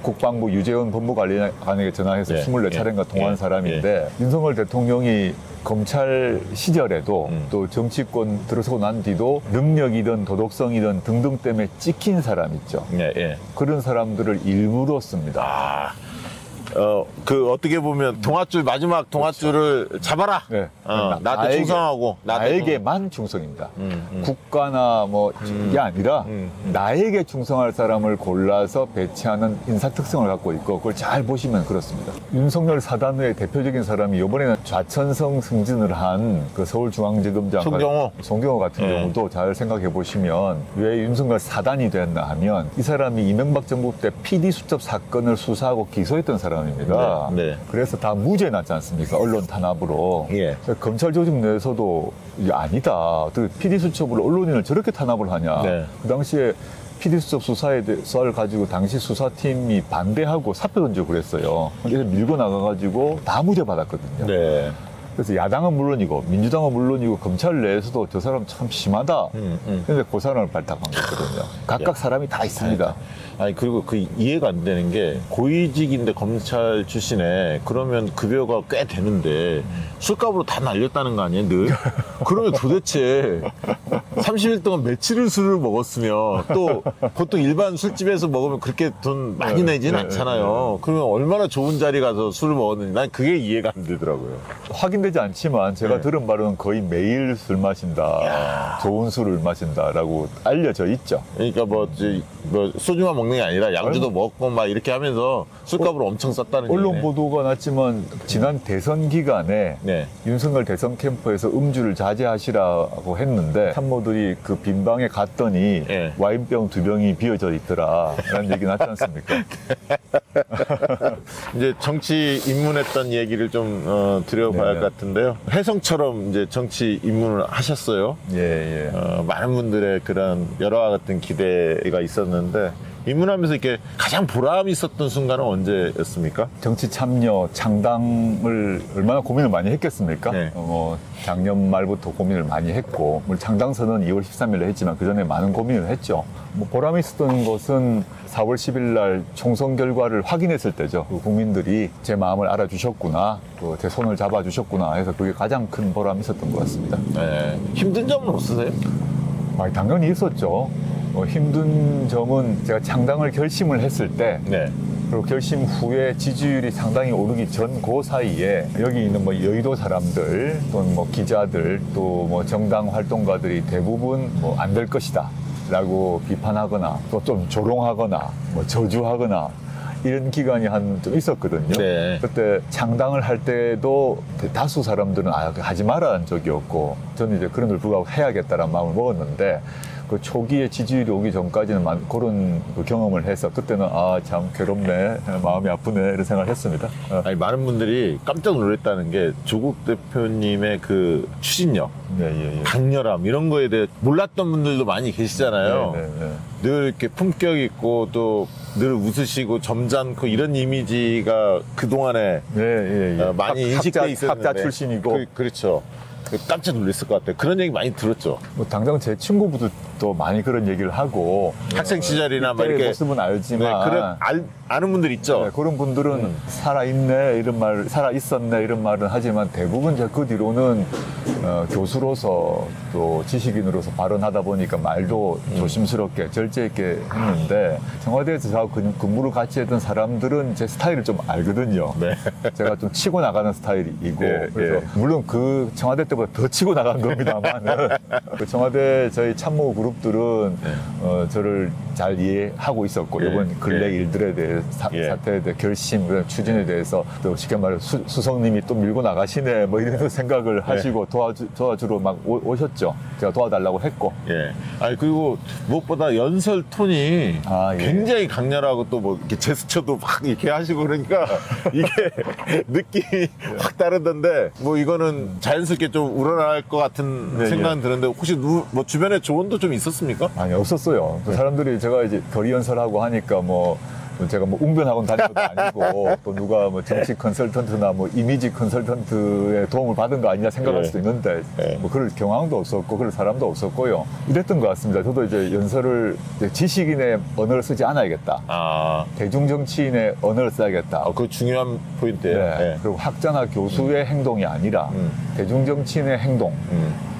국방부 유재원 법무관리관에게 전화해서 24차례인가 통화한 사람인데 윤석열 대통령이 검찰 시절에도 또 정치권 들어서고 난 뒤도 능력이든 도덕성이든 등등 때문에 찍힌 사람 있죠. 그런 사람들을 일부러 씁니다. 어떻게 보면 마지막 동아줄을 잡아라. 나한테 충성하고. 나에게만 충성입니다. 국가나 이게 아니라 나에게 충성할 사람을 골라서 배치하는 인사 특성을 갖고 있고, 그걸 잘 보시면 그렇습니다. 윤석열 사단의 대표적인 사람이 이번에는 좌천성 승진을 한 그 서울중앙지검장 송경호 같은 경우도 잘 생각해 보시면 왜 윤석열 사단이 됐나 하면 이 사람이 이명박 정부 때 PD 수첩 사건을 수사하고 기소했던 사람입니다. 그래서 다 무죄 났지 않습니까? 언론 탄압으로. 검찰 조직 내에서도 이게 아니다. 어떻게 PD수첩으로 언론인을 저렇게 탄압을 하냐. 그 당시에 PD수첩 수사를 가지고 당시 수사팀이 반대하고 사표 던지고 그랬어요. 그래서 밀고 나가가지고 다 무죄 받았거든요. 그래서 야당은 물론이고 민주당은 물론이고 검찰 내에서도 저 사람 참 심하다. 그런데 그 사람을 발탁한 거거든요. 각각 사람이 다 있습니다. 아니 그리고 그 이해가 안 되는 게 고위직인데 검찰 출신에 그러면 급여가 꽤 되는데 술값으로 다 날렸다는 거 아니에요, 늘? 그러면 도대체 30일 동안 며칠을 술을 먹었으면 또 보통 일반 술집에서 먹으면 그렇게 돈 많이 내지는 않잖아요. 그러면 얼마나 좋은 자리 가서 술을 먹었는지 난 그게 이해가 안 되더라고요. 확인되지 않지만 제가 들은 바로는 거의 매일 술 마신다, 좋은 술을 마신다라고 알려져 있죠. 그러니까 소주만 먹는 게 아니라 양주도 먹고 막 이렇게 하면서 술값을 엄청 썼다는 언론 얘기네. 보도가 났지만 지난 대선 기간에 윤석열 대선 캠프에서 음주를 자제하시라고 했는데 참모들이 그 빈방에 갔더니 와인병 2병이 비어져 있더라 라는 얘기 났지 않습니까? 이제 정치 입문했던 얘기를 좀 드려봐야 할 것 같은데요. 혜성처럼 이제 정치 입문을 하셨어요. 많은 분들의 그런 열화와 같은 기대가 있었는데 입문하면서 이렇게 가장 보람 있었던 순간은 언제였습니까? 정치 참여, 창당을 얼마나 고민을 많이 했겠습니까? 작년 말부터 고민을 많이 했고, 물론 창당 선언은 2월 13일에 했지만 그 전에 많은 고민을 했죠. 보람이 있었던 것은 4월 10일 날 총선 결과를 확인했을 때죠. 국민들이 제 마음을 알아주셨구나, 또 제 손을 잡아주셨구나 해서 그게 가장 큰 보람이 있었던 것 같습니다. 힘든 점은 없으세요? 당연히 있었죠. 힘든 점은 제가 창당을 결심을 했을 때 그리고 결심 후에 지지율이 상당히 오르기 전 그 사이에 여기 있는 여의도 사람들 또는 기자들 또 정당 활동가들이 대부분 안 될 것이다 라고 비판하거나 또 좀 조롱하거나 저주하거나 이런 기간이 좀 있었거든요. 그때 창당을 할 때도 다수 사람들은 하지 말라는 적이었고 저는 이제 그런 걸 불구하고 해야겠다라는 마음을 먹었는데 그 초기에 지지율이 오기 전까지는 그런 경험을 해서 그때는 참 괴롭네, 마음이 아프네 이런 생각을 했습니다. 아니, 많은 분들이 깜짝 놀랐다는 게 조국 대표님의 그 추진력, 강렬함 이런 거에 대해 몰랐던 분들도 많이 계시잖아요. 늘 이렇게 품격 있고 또 늘 웃으시고 점잖고 이런 이미지가 그동안에 많이 인식돼 있었는데 학자 출신이고 그렇죠. 깜짝 놀랐을 것 같아요. 그런 얘기 많이 들었죠. 당장 제 친구분들도 많이 그런 얘기를 하고 학생 시절이나 막 이렇게 모습은 알지만 아는 분들 있죠. 그런 분들은 살아있네 이런 말, 살아있었네 이런 말은 하지만 대부분 그 뒤로는 교수로서 또 지식인으로서 발언하다 보니까 말도 조심스럽게 절제 있게 했는데 청와대에서 저하고 근무를 같이 했던 사람들은 제 스타일을 좀 알거든요. 제가 좀 치고 나가는 스타일이고 그래서 물론 그 청와대 때보다 더 치고 나간 겁니다만 그 청와대 저희 참모 그룹들은 저를 잘 이해하고 있었고 예. 이번 근래 예. 일들에 대해 예. 사태에 대해 결심, 그런 추진에 대해서 또 쉽게 말해 수석님이 또 밀고 나가시네 뭐 이런 생각을 하시고 도와주러 막 오셨죠. 제가 도와달라고 했고. 예. 아니, 그리고 무엇보다 연설 톤이 아, 예. 굉장히 강렬하고 또 뭐 이렇게 제스처도 막 이렇게 하시고 그러니까 이게 느낌이 확 다르던데 뭐 이거는 자연스럽게 좀 우러날 것 같은 네, 생각은 드는데 혹시 뭐 주변에 조언도 좀 있었습니까? 아니 없었어요. 그 사람들이 제가 이제 거리 연설하고 하니까 뭐 제가 뭐 웅변학원 다닌 것도 아니고 또 누가 뭐 정치 컨설턴트나 뭐 이미지 컨설턴트의 도움을 받은 거 아니냐 생각할 예. 수도 있는데 예. 뭐 그럴 경황도 없었고 그럴 사람도 없었고요. 이랬던 것 같습니다. 저도 이제 연설을 이제 지식인의 언어를 쓰지 않아야겠다. 아, 대중정치인의 언어를 써야겠다. 그 중요한 포인트예요. 네. 예. 그리고 학자나 교수의 행동이 아니라 대중정치인의 행동,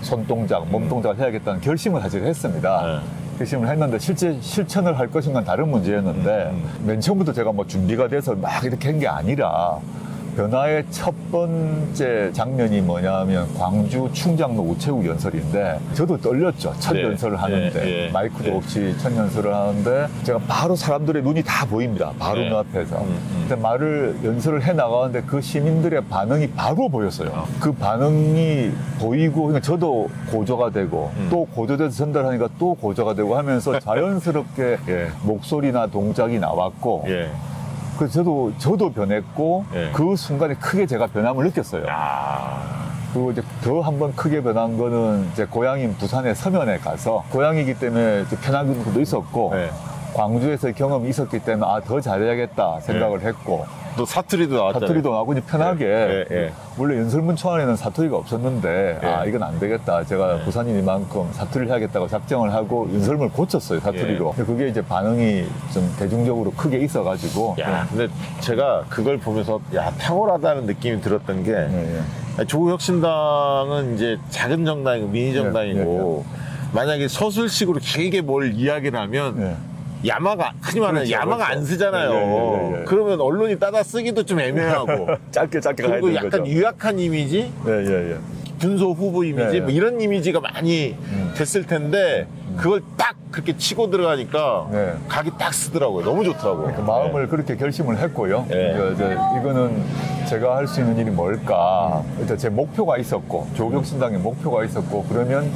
손동작, 몸동작을 해야겠다는 결심을 사실 했습니다. 결심을 했는데 실제 실천을 할 것인가는 다른 문제였는데 맨 처음부터 제가 뭐 준비가 돼서 막 이렇게 한 게 아니라 변화의 첫 번째 장면이 뭐냐면 광주 충장로 우체국 연설인데 저도 떨렸죠. 첫 네. 연설을 하는데 예, 예. 마이크도 예. 없이 첫 연설을 하는데 제가 바로 사람들의 눈이 다 보입니다. 바로 네. 눈앞에서. 근데 연설을 해 나가는데 그 시민들의 반응이 바로 보였어요. 그 반응이 보이고 그러니까 저도 고조가 되고 또 고조돼서 전달하니까 또 고조가 되고 하면서 자연스럽게 예. 목소리나 동작이 나왔고 예. 그래서 저도 변했고 예. 그 순간에 크게 제가 변함을 느꼈어요. 아, 그리고 이제 더 한 번 크게 변한 거는 제 고향인 부산의 서면에 가서 고향이기 때문에 편한 것도 있었고 예. 광주에서 경험이 있었기 때문에 더 잘해야겠다 생각을 했고 또 사투리도 나왔잖아요. 사투리도 나오고 이제 편하게 예, 예. 원래 연설문 초안에는 사투리가 없었는데 예. 이건 안 되겠다. 제가 부산인이만큼 사투리를 해야겠다고 작정을 하고 연설문을 고쳤어요. 사투리로. 근데 그게 이제 반응이 좀 대중적으로 크게 있어가지고 야, 근데 제가 그걸 보면서 야, 탁월하다는 느낌이 들었던 게 예. 조국혁신당은 이제 작은 정당이고 미니 정당이고 만약에 서술식으로 길게 뭘 이야기를 하면 예. 야마가 흔히 말하는 그렇죠, 야마가 그렇죠. 안 쓰잖아요. 예. 그러면 언론이 따다 쓰기도 좀 애매하고 짧게 가야 그리고 되는 약간 거죠. 유약한 이미지, 예. 군소 후보 이미지 예. 뭐 이런 이미지가 많이 됐을 텐데 그걸 딱 그렇게 치고 들어가니까 네. 각이 딱 쓰더라고요. 너무 좋더라고요. 그 마음을 그렇게 결심을 했고요. 예. 이거는 제가 할 수 있는 일이 뭘까. 일단 제 목표가 있었고, 조국혁신당의 목표가 있었고, 그러면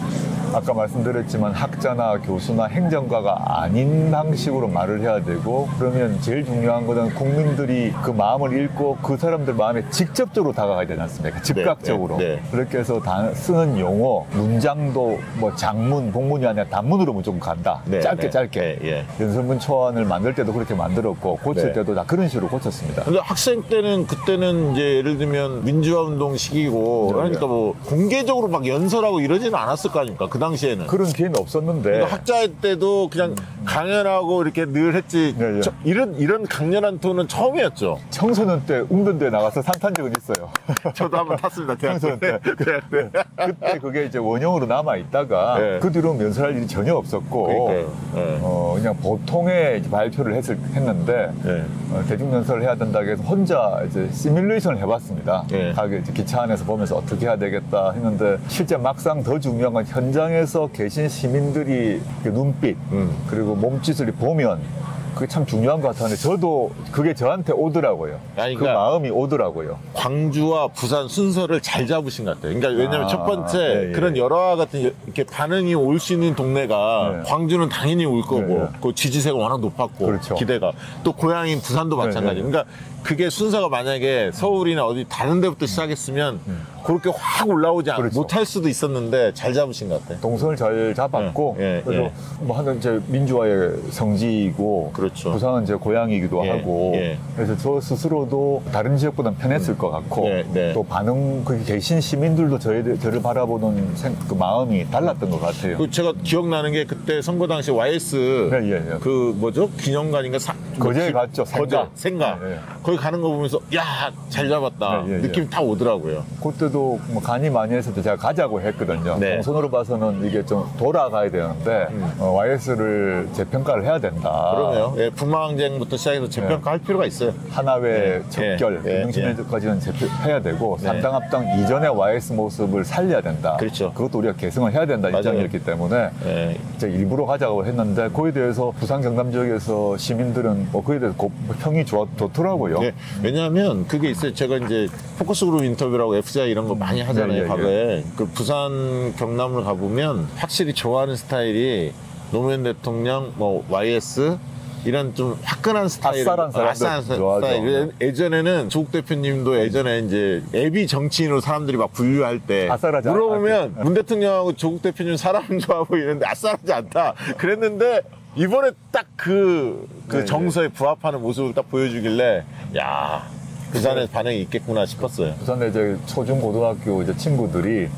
아까 말씀드렸지만 학자나 교수나 행정가가 아닌 방식으로 말을 해야 되고, 그러면 제일 중요한 거는 국민들이 그 마음을 읽고 그 사람들 마음에 직접적으로 다가가야 되지 않습니까? 즉각적으로. 네. 그렇게 해서 쓰는 용어, 문장도 뭐 장문, 복문이 아니라 단문으로 무조건 간다. 네, 짧게. 예. 연설문 초안을 만들 때도 그렇게 만들었고 고칠 네. 때도 다 그런 식으로 고쳤습니다. 근데 학생 때는 그때는 이제 예를 들면 민주화 운동 시기고 네. 그러니까 뭐 공개적으로 막 연설하고 이러지는 않았을 거 아닙니까? 그 당시에는. 그런 기회는 없었는데 그러니까 학자회 때도 그냥 강연하고 이렇게 늘 했지. 네, 네. 이런 강렬한 톤은 처음이었죠. 청소년 때 웅변대에 나가서 산 탄 적은 있어요. 저도 한번 탔습니다. 대학교 청소년 때. 때. 그때 그게 이제 원형으로 남아 있다가 네. 그 뒤로 연설할 일이 전혀 없었고 그러니까요. 네. 그냥 보통의 이제 발표를 했는데 네. 대중 연설을 해야 된다고 해서 혼자 이제 시뮬레이션을 해봤습니다. 네. 가게 이제 기차 안에서 보면서 어떻게 해야 되겠다 했는데 실제 막상 더 중요한 건 현장에서 계신 시민들이 그 눈빛 그리고 몸짓을 보면 그게 참 중요한 것 같았는데 저도 그게 저한테 오더라고요. 아니, 그 그러니까 마음이 오더라고요. 광주와 부산 순서를 잘 잡으신 것 같아요. 그러니까 왜냐면 첫 번째 예. 그런 여러와 같은 이렇게 반응이 올 수 있는 동네가 네. 광주는 당연히 올 거고 네. 그 지지세가 워낙 높았고 그렇죠. 기대가 또 고향인 부산도 마찬가지. 네. 그러니까 그게 순서가 만약에 서울이나 어디 다른 데부터 시작했으면 그렇게 확 올라오지 그렇죠. 못할 수도 있었는데 잘 잡으신 것 같아요. 동선을 잘 잡았고 예, 그래서 예. 뭐 하는 이제 민주화의 성지이고 그렇죠. 부산은 제 고향이기도 예, 하고 예. 그래서 저 스스로도 다른 지역보다는 편했을 것 같고 네, 네. 또 거기 계신 시민들도 저를 바라보는 그 마음이 달랐던 것 같아요. 그 제가 기억나는 게 그때 선거 당시 YS 예. 그 뭐죠? 기념관인가 거제에 갔죠. 거제, 생가. 네, 네. 거기 가는 거 보면서 야, 잘 잡았다. 네, 네, 느낌이 딱 오더라고요. 그때도 뭐 간이 많이 했을 때 제가 가자고 했거든요. 네. 동선으로 봐서는 이게 좀 돌아가야 되는데 YS를 재평가를 해야 된다. 그러네요. 예, 북마항쟁부터 시작해서 재평가할 필요가 있어요. 하나회 네. 적결, 네. 능신에까지는 재평해야 되고 네. 삼당 합당 이전의 YS 모습을 살려야 된다. 그렇죠. 그것도 우리가 개성을 해야 된다 맞아요. 입장이었기 때문에 예. 이제 일부러 가자고 했는데 그에 대해서 부산 경남 지역에서 시민들은 그에 대해서 평이 좋더라고요. 예, 왜냐하면 그게 있어요. 제가 이제 포커스그룹 인터뷰라고 FCI 이런 거 많이 하잖아요. 예, 예, 과거에. 그 부산 경남을 가보면 확실히 좋아하는 스타일이 노무현 대통령, 뭐 YS 이런 좀 화끈한 스타일, 아싸란 사람들 좋아하죠. 스타일. 예전에는 조국 대표님도 예전에 이제 애비 정치인으로 사람들이 막 분류할 때 아싸라지 물어보면 문 대통령하고 조국 대표님 사람 좋아 보이는데 아싸라지 않다. 그랬는데 이번에 딱 그 네, 정서에 부합하는 모습을 딱 보여주길래 야 부산에 반응이 있겠구나 싶었어요. 부산에 이제 초중 고등학교 이제 친구들이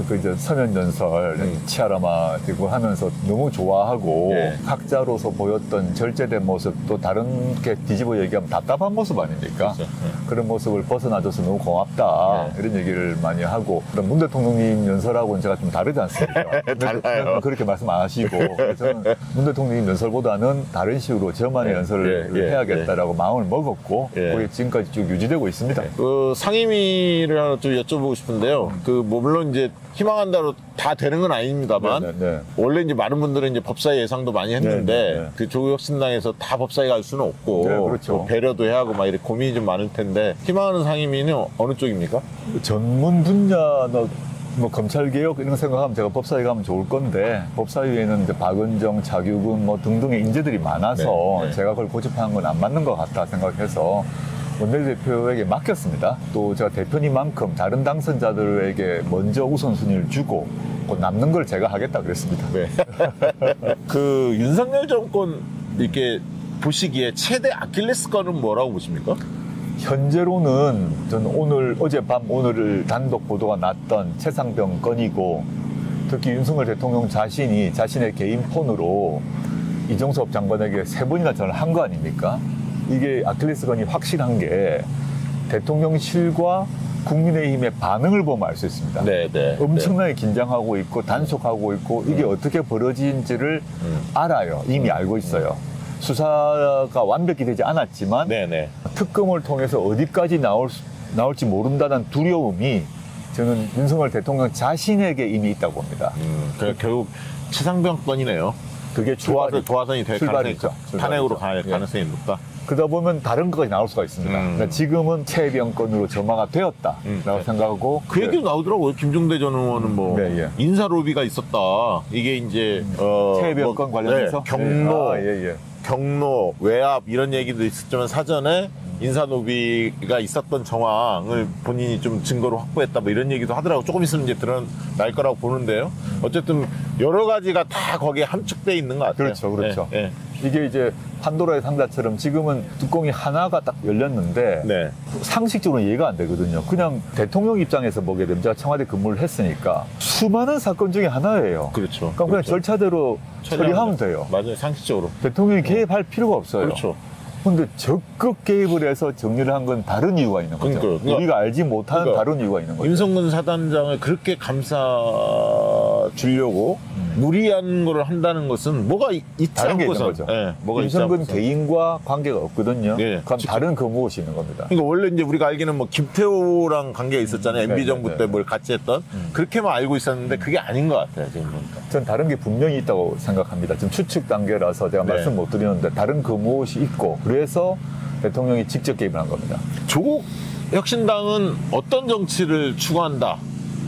그 이제 서면연설 치아라마 들고 하면서 너무 좋아하고 예. 학자로서 보였던 절제된 모습 또 다른 게 뒤집어 얘기하면 답답한 모습 아닙니까? 그렇죠. 그런 모습을 벗어나줘서 너무 고맙다 예. 이런 얘기를 많이 하고 문 대통령님 연설하고는 제가 좀 다르지 않습니까? 달라요. 그렇게 말씀 안 하시고 저는 문 대통령님 연설보다는 다른 식으로 저만의 예. 연설을 예. 예. 해야겠다라고 마음을 먹었고 예. 그게 지금까지 쭉 유지되고 있습니다. 그 상임위를 하나 좀 여쭤보고 싶은데요. 그 뭐 물론 이제 희망한다로 다 되는 건 아닙니다만 네, 네, 네. 원래 이제 많은 분들은 이제 법사위 예상도 많이 했는데 네, 네, 네. 그 조국혁신당에서 다 법사위 갈 수는 없고 네, 그렇죠. 또 배려도 해야 하고 막 이렇게 고민이 좀 많을 텐데 희망하는 상임위는 어느 쪽입니까? 전문 분야나 뭐 검찰개혁 이런 거 생각하면 제가 법사위 가면 좋을 건데 법사위에는 이제 박은정, 차규근 뭐 등등의 인재들이 많아서 네, 네. 제가 그걸 고집하는 건 안 맞는 것 같다 생각해서 원내대표에게 맡겼습니다. 또 제가 대표님만큼 다른 당선자들에게 먼저 우선순위를 주고 그 남는 걸 제가 하겠다 그랬습니다. 네. 그 윤석열 정권 이렇게 보시기에 최대 아킬레스건은 뭐라고 보십니까? 현재로는 저는 어젯밤 오늘 단독 보도가 났던 최상병 건이고 특히 윤석열 대통령 자신이 자신의 개인 폰으로 이종섭 장관에게 3번이나 전화를 한 거 아닙니까? 이게 아킬레스건이 확실한 게 대통령실과 국민의힘의 반응을 보면 알 수 있습니다. 네, 네. 엄청나게 긴장하고 있고 단속하고 있고 이게 어떻게 벌어진지를 알아요. 이미 알고 있어요. 수사가 완벽히 되지 않았지만 네, 네. 특검을 통해서 어디까지 나올지 모른다는 두려움이 저는 윤석열 대통령 자신에게 이미 있다고 봅니다. 결국 최상병 건이네요. 그게 도화선이 될 가능성이 출발이죠. 탄핵으로 갈 예. 가능성이 높다. 그러다 보면 다른 것까지 나올 수가 있습니다. 그러니까 지금은 최병건으로 점화가 되었다라고 네. 생각하고 그 얘기도 나오더라고요. 김종대 전 의원은 뭐 네, 예. 인사 로비가 있었다. 이게 이제 최병건 관련해서 경로, 예. 경로, 외압 이런 얘기도 있었지만 사전에 인사 로비가 있었던 정황을 본인이 좀 증거로 확보했다 뭐 이런 얘기도 하더라고. 조금 있으면 이제 드러날 거라고 보는데요. 어쨌든 여러 가지가 다 거기에 함축돼 있는 것 같아요. 그렇죠. 예, 예. 이게 이제 판도라의 상자처럼 지금은 뚜껑이 하나가 딱 열렸는데 네. 상식적으로 이해가 안 되거든요. 그냥 대통령 입장에서 보게 되면 제가 청와대 근무를 했으니까 수많은 사건 중에 하나예요. 그렇죠. 그러니까 그냥 절차대로 처리하면 돼요. 맞아요. 상식적으로. 대통령이 개입할 필요가 없어요. 그렇죠. 근데 적극 개입을 해서 정리를 한 건 다른 이유가 있는 거죠. 그러니까 우리가 알지 못하는 다른 이유가 있는 거죠. 윤석근 사단장을 그렇게 감싸 주려고 무리한 거를 한다는 것은 뭐가 있지 다른 게 있는 않고선. 거죠. 예, 뭐가 있지 윤석근 않고선. 개인과 관계가 없거든요. 예, 그럼 다른 그 무엇이 있는 겁니다. 그러니까 원래 이제 우리가 알기는 뭐 김태호랑 관계가 있었잖아요. MB 정부 네. 때 뭘 같이 했던. 그렇게만 알고 있었는데 그게 아닌 것 같아요. 지금 보니까. 전 다른 게 분명히 있다고 생각합니다. 지금 추측 단계라서 제가 네. 말씀 못 드리는데 다른 그 무엇이 있고 그래서 대통령이 직접 개입을 한 겁니다. 조국 혁신당은 어떤 정치를 추구한다.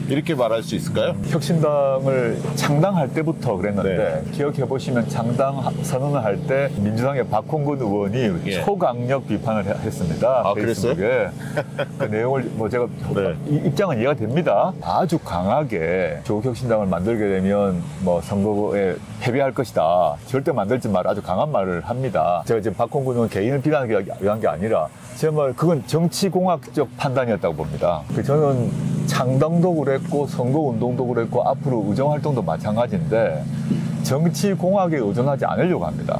이렇게 말할 수 있을까요? 혁신당을 창당할 때부터 그랬는데 네. 기억해보시면 창당 선언을 할 때 민주당의 박홍근 의원이 예. 초강력 비판을 했습니다. 아, 페이스북에. 그 내용을 뭐 제가 네. 입장은 이해가 됩니다. 아주 강하게 조국 혁신당을 만들게 되면 뭐 선거에 패배할 것이다. 절대 만들지 마라. 아주 강한 말을 합니다. 제가 지금 박홍근 의원 개인을 비난하기 위한 게 아니라 제 말 그건 정치공학적 판단이었다고 봅니다. 저는 창당도 그랬고 선거운동도 그랬고 앞으로 의정활동도 마찬가지인데 정치공학에 의존하지 않으려고 합니다.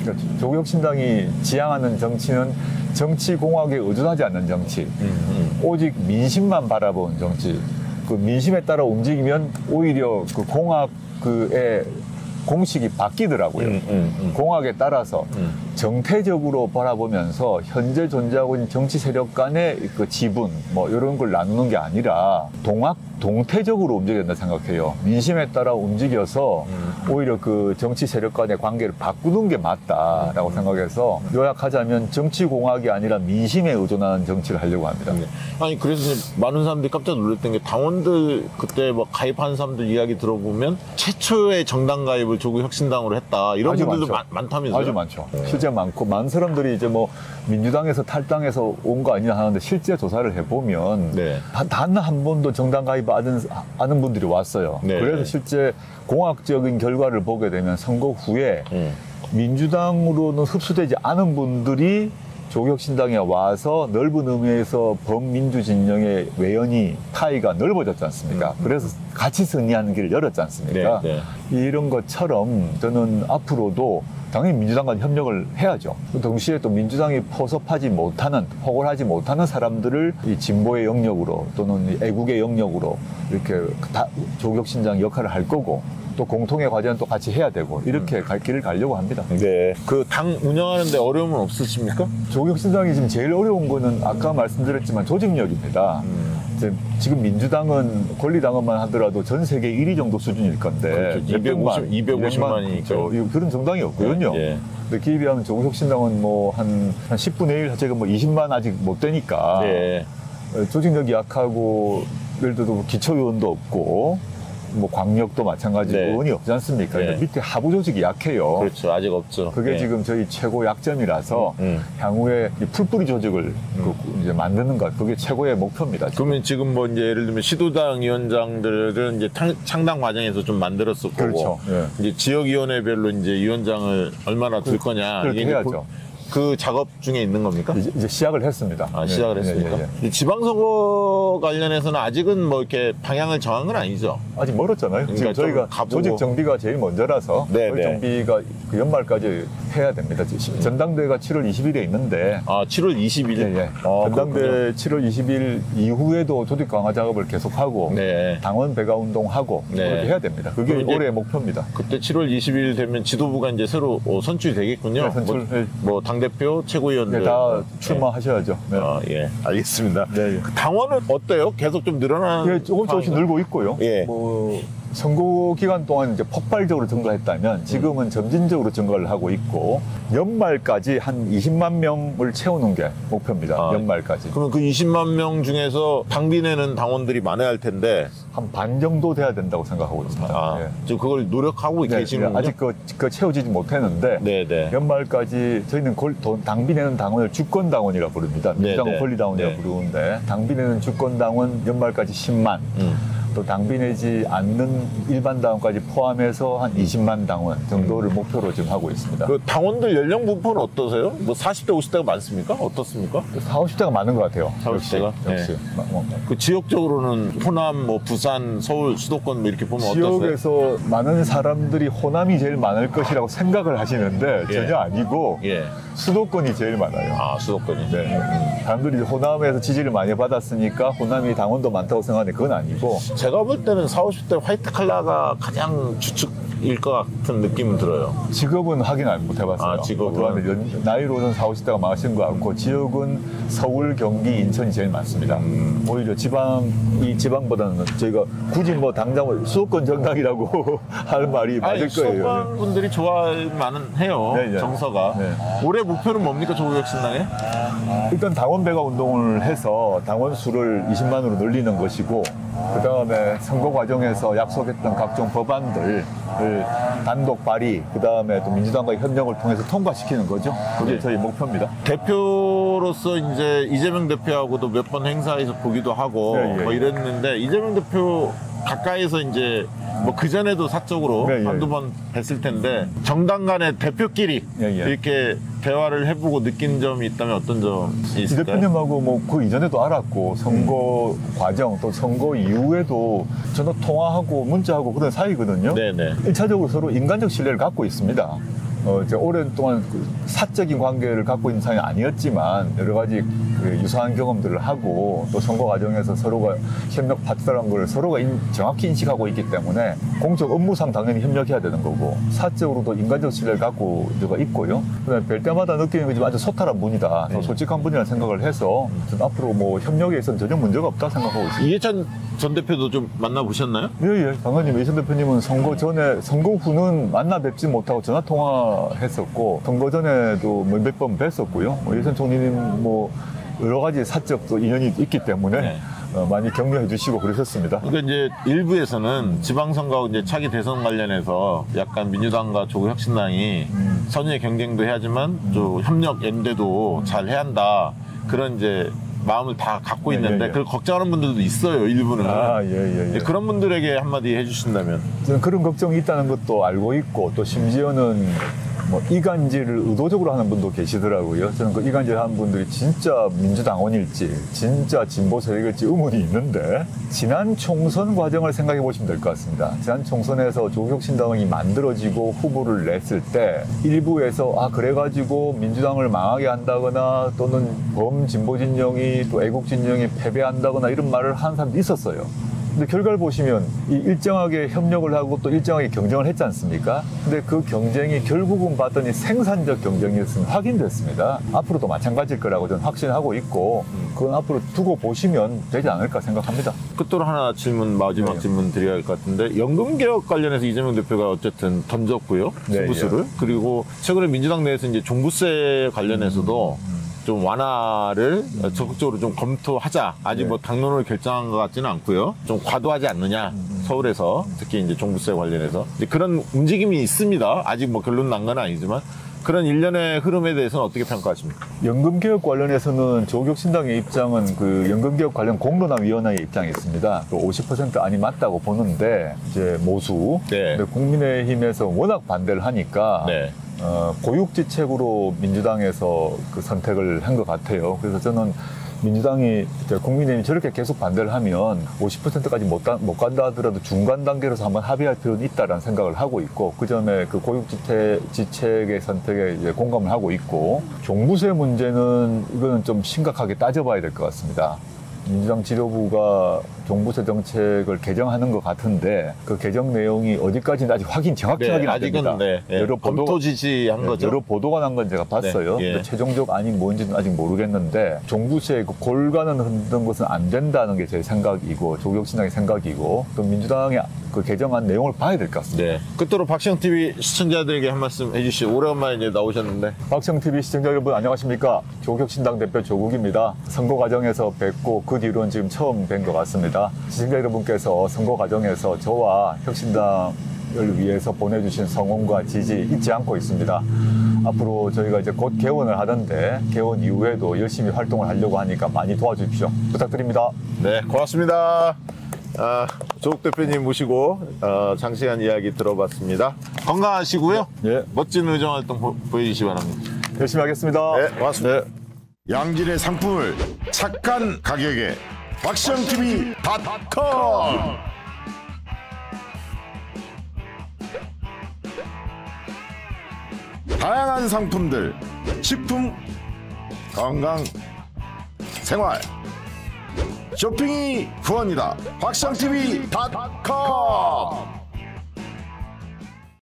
그러니까 조국혁신당이 지향하는 정치는 정치공학에 의존하지 않는 정치, 오직 민심만 바라본 정치. 그 민심에 따라 움직이면 오히려 그 공학의 공식이 바뀌더라고요. 공학에 따라서 정태적으로 바라보면서 현재 존재하고 있는 정치 세력 간의 그 지분 뭐 이런 걸 나누는 게 아니라 동태적으로 움직여야 된다 생각해요. 민심에 따라 움직여서 오히려 그 정치 세력 간의 관계를 바꾸는 게 맞다라고 생각해서 요약하자면 정치공학이 아니라 민심에 의존하는 정치를 하려고 합니다. 아니 그래서 이제 많은 사람들이 깜짝 놀랐던 게 당원들 그때 뭐 가입한 사람들 이야기 들어보면 최초의 정당 가입을 조국혁신당으로 했다 이런 아주 분들도 많죠. 많다면서요? 아주 많죠. 실제 많고 많은 사람들이 이제 뭐 민주당에서 탈당해서 온 거 아니냐 하는데 실제 조사를 해보면 네. 단 한 번도 정당 가입 아는 분들이 왔어요. 네. 그래서 실제 공학적인 결과를 보게 되면 선거 후에 민주당으로는 흡수되지 않은 분들이 조국혁신당에 와서 넓은 의미에서 범민주 진영의 외연이 파이가 넓어졌지 않습니까? 그래서 같이 승리하는 길을 열었지 않습니까? 네, 이런 것처럼 저는 앞으로도 당연히 민주당과 협력을 해야죠. 동시에 또 민주당이 포섭하지 못하는, 포괄하지 못하는 사람들을 이 진보의 영역으로 또는 애국의 영역으로 이렇게 조국혁신당 역할을 할 거고 또 공통의 과제는 또 같이 해야 되고 이렇게 갈 길을 가려고 합니다. 네. 그 당 운영하는데 어려움은 없으십니까? 조국혁신당이 지금 제일 어려운 거는 아까 말씀드렸지만 조직력입니다. 지금 민주당은 권리당원만 하더라도 전 세계 1위 정도 수준일 건데 그렇죠. 250만이니까 그런 정당이 없거든요. 네. 근데 그에 비하면 조국혁신당은 뭐 한 10분의 1, 제가 뭐 20만 아직 못 되니까 네. 조직력이 약하고 예를 들어 기초의원도 없고 뭐 광역도 마찬가지로 네. 의원이 없지 않습니까? 네. 그러니까 밑에 하부 조직이 약해요. 그렇죠. 아직 없죠. 그게 네. 지금 저희 최고 약점이라서 향후에 이 풀뿌리 조직을 이제 만드는 것, 그게 최고의 목표입니다. 그러면 지금 뭐 이제 예를 들면 시도당 위원장들은 이제 창당 과정에서 좀 만들었을 거고, 그렇죠. 예. 이제 지역위원회별로 이제 위원장을 얼마나 둘 거냐 그렇게 이게 이제 해야죠. 그 작업 중에 있는 겁니까? 이제 시작을 했습니다. 아, 시작을 했습니까? 예. 지방선거 관련해서는 아직은 뭐 이렇게 방향을 정한 건 아니죠. 아직 멀었잖아요. 그러니까 지금 저희가 좀 가보고. 조직 정비가 제일 먼저라서 네, 조직 네. 정비가 그 연말까지 해야 됩니다. 전당대회가 7월 20일에 있는데 아, 7월 20일. 예, 예. 전당대 7월 20일 이후에도 조직 강화 작업을 계속하고 네. 당원 배가 운동하고 네. 그렇게 해야 됩니다. 그게 그럼 이제 올해의 목표입니다. 그때 7월 20일 되면 지도부가 이제 새로 선출이 되겠군요. 네, 선출. 뭐 당대표, 최고위원들. 네, 다 출마하셔야죠. 네. 아, 예. 알겠습니다. 네. 그 당원은 어때요? 계속 좀 늘어나는. 예, 조금씩 늘고 있고요. 예. 뭐 선거 기간 동안 이제 폭발적으로 증가했다면 지금은 점진적으로 증가를 하고 있고 연말까지 한 20만 명을 채우는 게 목표입니다. 아, 연말까지. 그러면 그 20만 명 중에서 당비 내는 당원들이 많아야 할 텐데. 한 반 정도 돼야 된다고 생각하고 있습니다. 아, 예. 지금 그걸 노력하고 네, 계시는 아직 그 채워지지 못했는데 네네. 연말까지 저희는 당비 내는 당원을 주권당원이라 부릅니다. 민주당은 네. 권리당원이라 네. 부르는데 당비 내는 주권당원 연말까지 10만 또 당비 내지 않는 일반 당원까지 포함해서 한 20만 당원 정도를 목표로 지금 하고 있습니다. 그 당원들 연령 분포는 어떠세요? 뭐 40대, 50대가 많습니까? 어떻습니까? 40, 50대가 많은 것 같아요. 40, 50대가? 역시. 그 지역적으로는 호남, 뭐 부산, 서울, 수도권 뭐 이렇게 보면 어떠세요? 지역에서 많은 사람들이 호남이 제일 많을 것이라고 생각을 하시는데 예. 전혀 아니고 예. 수도권이 제일 많아요. 아, 수도권이. 네. 사람들이 호남에서 지지를 많이 받았으니까 호남이 당원도 많다고 생각하는데 그건 아니고 제가 볼 때는 40, 50대 화이트 칼라가 가장 주축일 것 같은 느낌은 들어요. 직업은 확인 못 해봤어요. 아, 직업은? 그런데 나이로는 40, 50대가 많으신 것 같고 지역은 서울, 경기, 인천이 제일 많습니다. 오히려 지방보다는 저희가 굳이 뭐 당장 수도권 정당이라고 할 말이 맞을 거예요. 수도권 분들이 좋아할 만은 해요. 네, 네. 정서가. 네. 올해 목표는 뭡니까, 조국혁신당에? 일단 당원 배가 운동을 해서 당원 수를 20만으로 늘리는 것이고 그 다음에 선거 과정에서 약속했던 각종 법안들을 단독 발의, 그 다음에 또 민주당과의 협력을 통해서 통과시키는 거죠. 그게 네. 저희 목표입니다. 대표로서 이제 이재명 대표하고도 몇 번 행사에서 보기도 하고 예, 예. 뭐 이랬는데 이재명 대표 가까이서 이제 뭐 그전에도 사적으로 네, 예. 한두 번 뵀을 텐데 정당 간의 대표끼리 예, 예. 이렇게 대화를 해보고 느낀 점이 있다면 어떤 점이 이 있을까요? 대표님하고 뭐 그 이전에도 알았고 선거 과정 또 선거 이후에도 전화 통화하고 문자하고 그런 사이거든요. 네네. 1차적으로 서로 인간적 신뢰를 갖고 있습니다. 이제 오랜 동안 그 사적인 관계를 갖고 있는 사람이 아니었지만 여러 가지 그 유사한 경험들을 하고 또 선거 과정에서 서로가 협력 파트너라는 걸 서로가 정확히 인식하고 있기 때문에 공적 업무상 당연히 협력해야 되는 거고 사적으로도 인간적 신뢰를 갖고 있고요. 그다음에 뵐 때마다 느끼는 거지만 아주 소탈한 분이다. 네. 솔직한 분이라는 생각을 해서 저는 앞으로 뭐 협력에 있어서는 전혀 문제가 없다 생각하고 있습니다. 이해찬 전 대표도 좀 만나보셨나요? 예. 당연히 이해찬 대표님은 선거 전에, 선거 후는 만나 뵙지 못하고 전화 통화했었고, 선거 전에도 몇 번 뵀었고요. 이해찬 총리님 뭐, 여러 가지 사적 또 인연이 있기 때문에 네. 많이 격려해 주시고 그러셨습니다. 그러니까 이제 일부에서는 지방선거 이제 차기 대선 관련해서 약간 민주당과 조국혁신당이 선의의 경쟁도 해야지만 또 협력 연대도 잘 해야 한다. 그런 이제 마음을 다 갖고 있는데 그걸 걱정하는 분들도 있어요, 일부는. 예. 그런 분들에게 한마디 해주신다면. 저는 그런 걱정이 있다는 것도 알고 있고 또 심지어는 뭐 이간질을 의도적으로 하는 분도 계시더라고요. 저는 그 이간질 하는 분들이 진짜 민주당원일지 진짜 진보 세력일지 의문이 있는데 지난 총선 과정을 생각해 보시면 될 것 같습니다. 지난 총선에서 조국혁신당이 만들어지고 후보를 냈을 때 일부에서 그래가지고 민주당을 망하게 한다거나 또는 범진보 진영이 또 애국 진영이 패배한다거나 이런 말을 하는 사람도 있었어요. 근데 결과를 보시면 이 일정하게 협력을 하고 또 일정하게 경쟁을 했지 않습니까? 근데 그 경쟁이 결국은 봤더니 생산적 경쟁이었으면 확인됐습니다. 앞으로도 마찬가지일 거라고 저는 확신하고 있고 그건 앞으로 두고 보시면 되지 않을까 생각합니다. 끝으로 하나 마지막 질문 드려야 할 것 같은데 연금개혁 관련해서 이재명 대표가 어쨌든 던졌고요. 승부수를. 그리고 최근에 민주당 내에서 이제 종부세 관련해서도 좀 완화를 적극적으로 좀 검토하자. 아직 뭐 당론을 결정한 것 같지는 않고요. 좀 과도하지 않느냐. 서울에서 특히 이제 종부세 관련해서 이제 그런 움직임이 있습니다. 아직 뭐 결론 난 건 아니지만 그런 일련의 흐름에 대해서는 어떻게 평가하십니까? 연금개혁 관련해서는 조국혁신당의 입장은 그 연금개혁 관련 공론화위원회의 입장이 있습니다. 50% 안이 맞다고 보는데 이제 모수. 네. 근데 국민의힘에서 워낙 반대를 하니까. 네. 고육지책으로 민주당에서 그 선택을 한 것 같아요. 그래서 저는 민주당이 국민의힘이 저렇게 계속 반대를 하면 50%까지 못 간다 하더라도 중간 단계로서 한번 합의할 필요는 있다라는 생각을 하고 있고 그 점에 그 고육지책의 선택에 이제 공감을 하고 있고 종부세 문제는 이거는 좀 심각하게 따져봐야 될 것 같습니다. 민주당 지도부가 종부세 정책을 개정하는 것 같은데 그 개정 내용이 어디까지는 아직 정확히 확인 안 됩니다. 여러 검토 지시한 거죠. 여러 보도가 난 건 제가 봤어요. 근데 최종적 안이 뭔지는 아직 모르겠는데 종부세 그 골간을 흔든 것은 안 된다는 게 제 생각이고 조국혁신당의 생각이고 또 민주당의 그 개정안 내용을 봐야 될 것 같습니다. 네. 끝으로 박시영TV 시청자들에게 한 말씀 해주시죠. 오랜만에 이제 나오셨는데. 박시영TV 시청자 여러분 안녕하십니까? 조국혁신당 대표 조국입니다. 선거 과정에서 뵙고 그 뒤로는 지금 처음 뵌 것 같습니다. 시청자 여러분께서 선거 과정에서 저와 혁신당을 위해서 보내주신 성원과 지지 잊지 않고 있습니다. 앞으로 저희가 이제 곧 개원을 하던데 개원 이후에도 열심히 활동을 하려고 하니까 많이 도와주십시오. 부탁드립니다. 네, 고맙습니다. 조국 대표님 모시고 장시간 이야기 들어봤습니다. 건강하시고요. 예. 멋진 의정 활동 보여주시기 바랍니다. 열심히 하겠습니다. 네, 고맙습니다. 네. 양질의 상품을 착한 가격에 박시영TV.com 다양한 상품들 식품, 건강, 생활 쇼핑이 후원이다. 박시영TV.com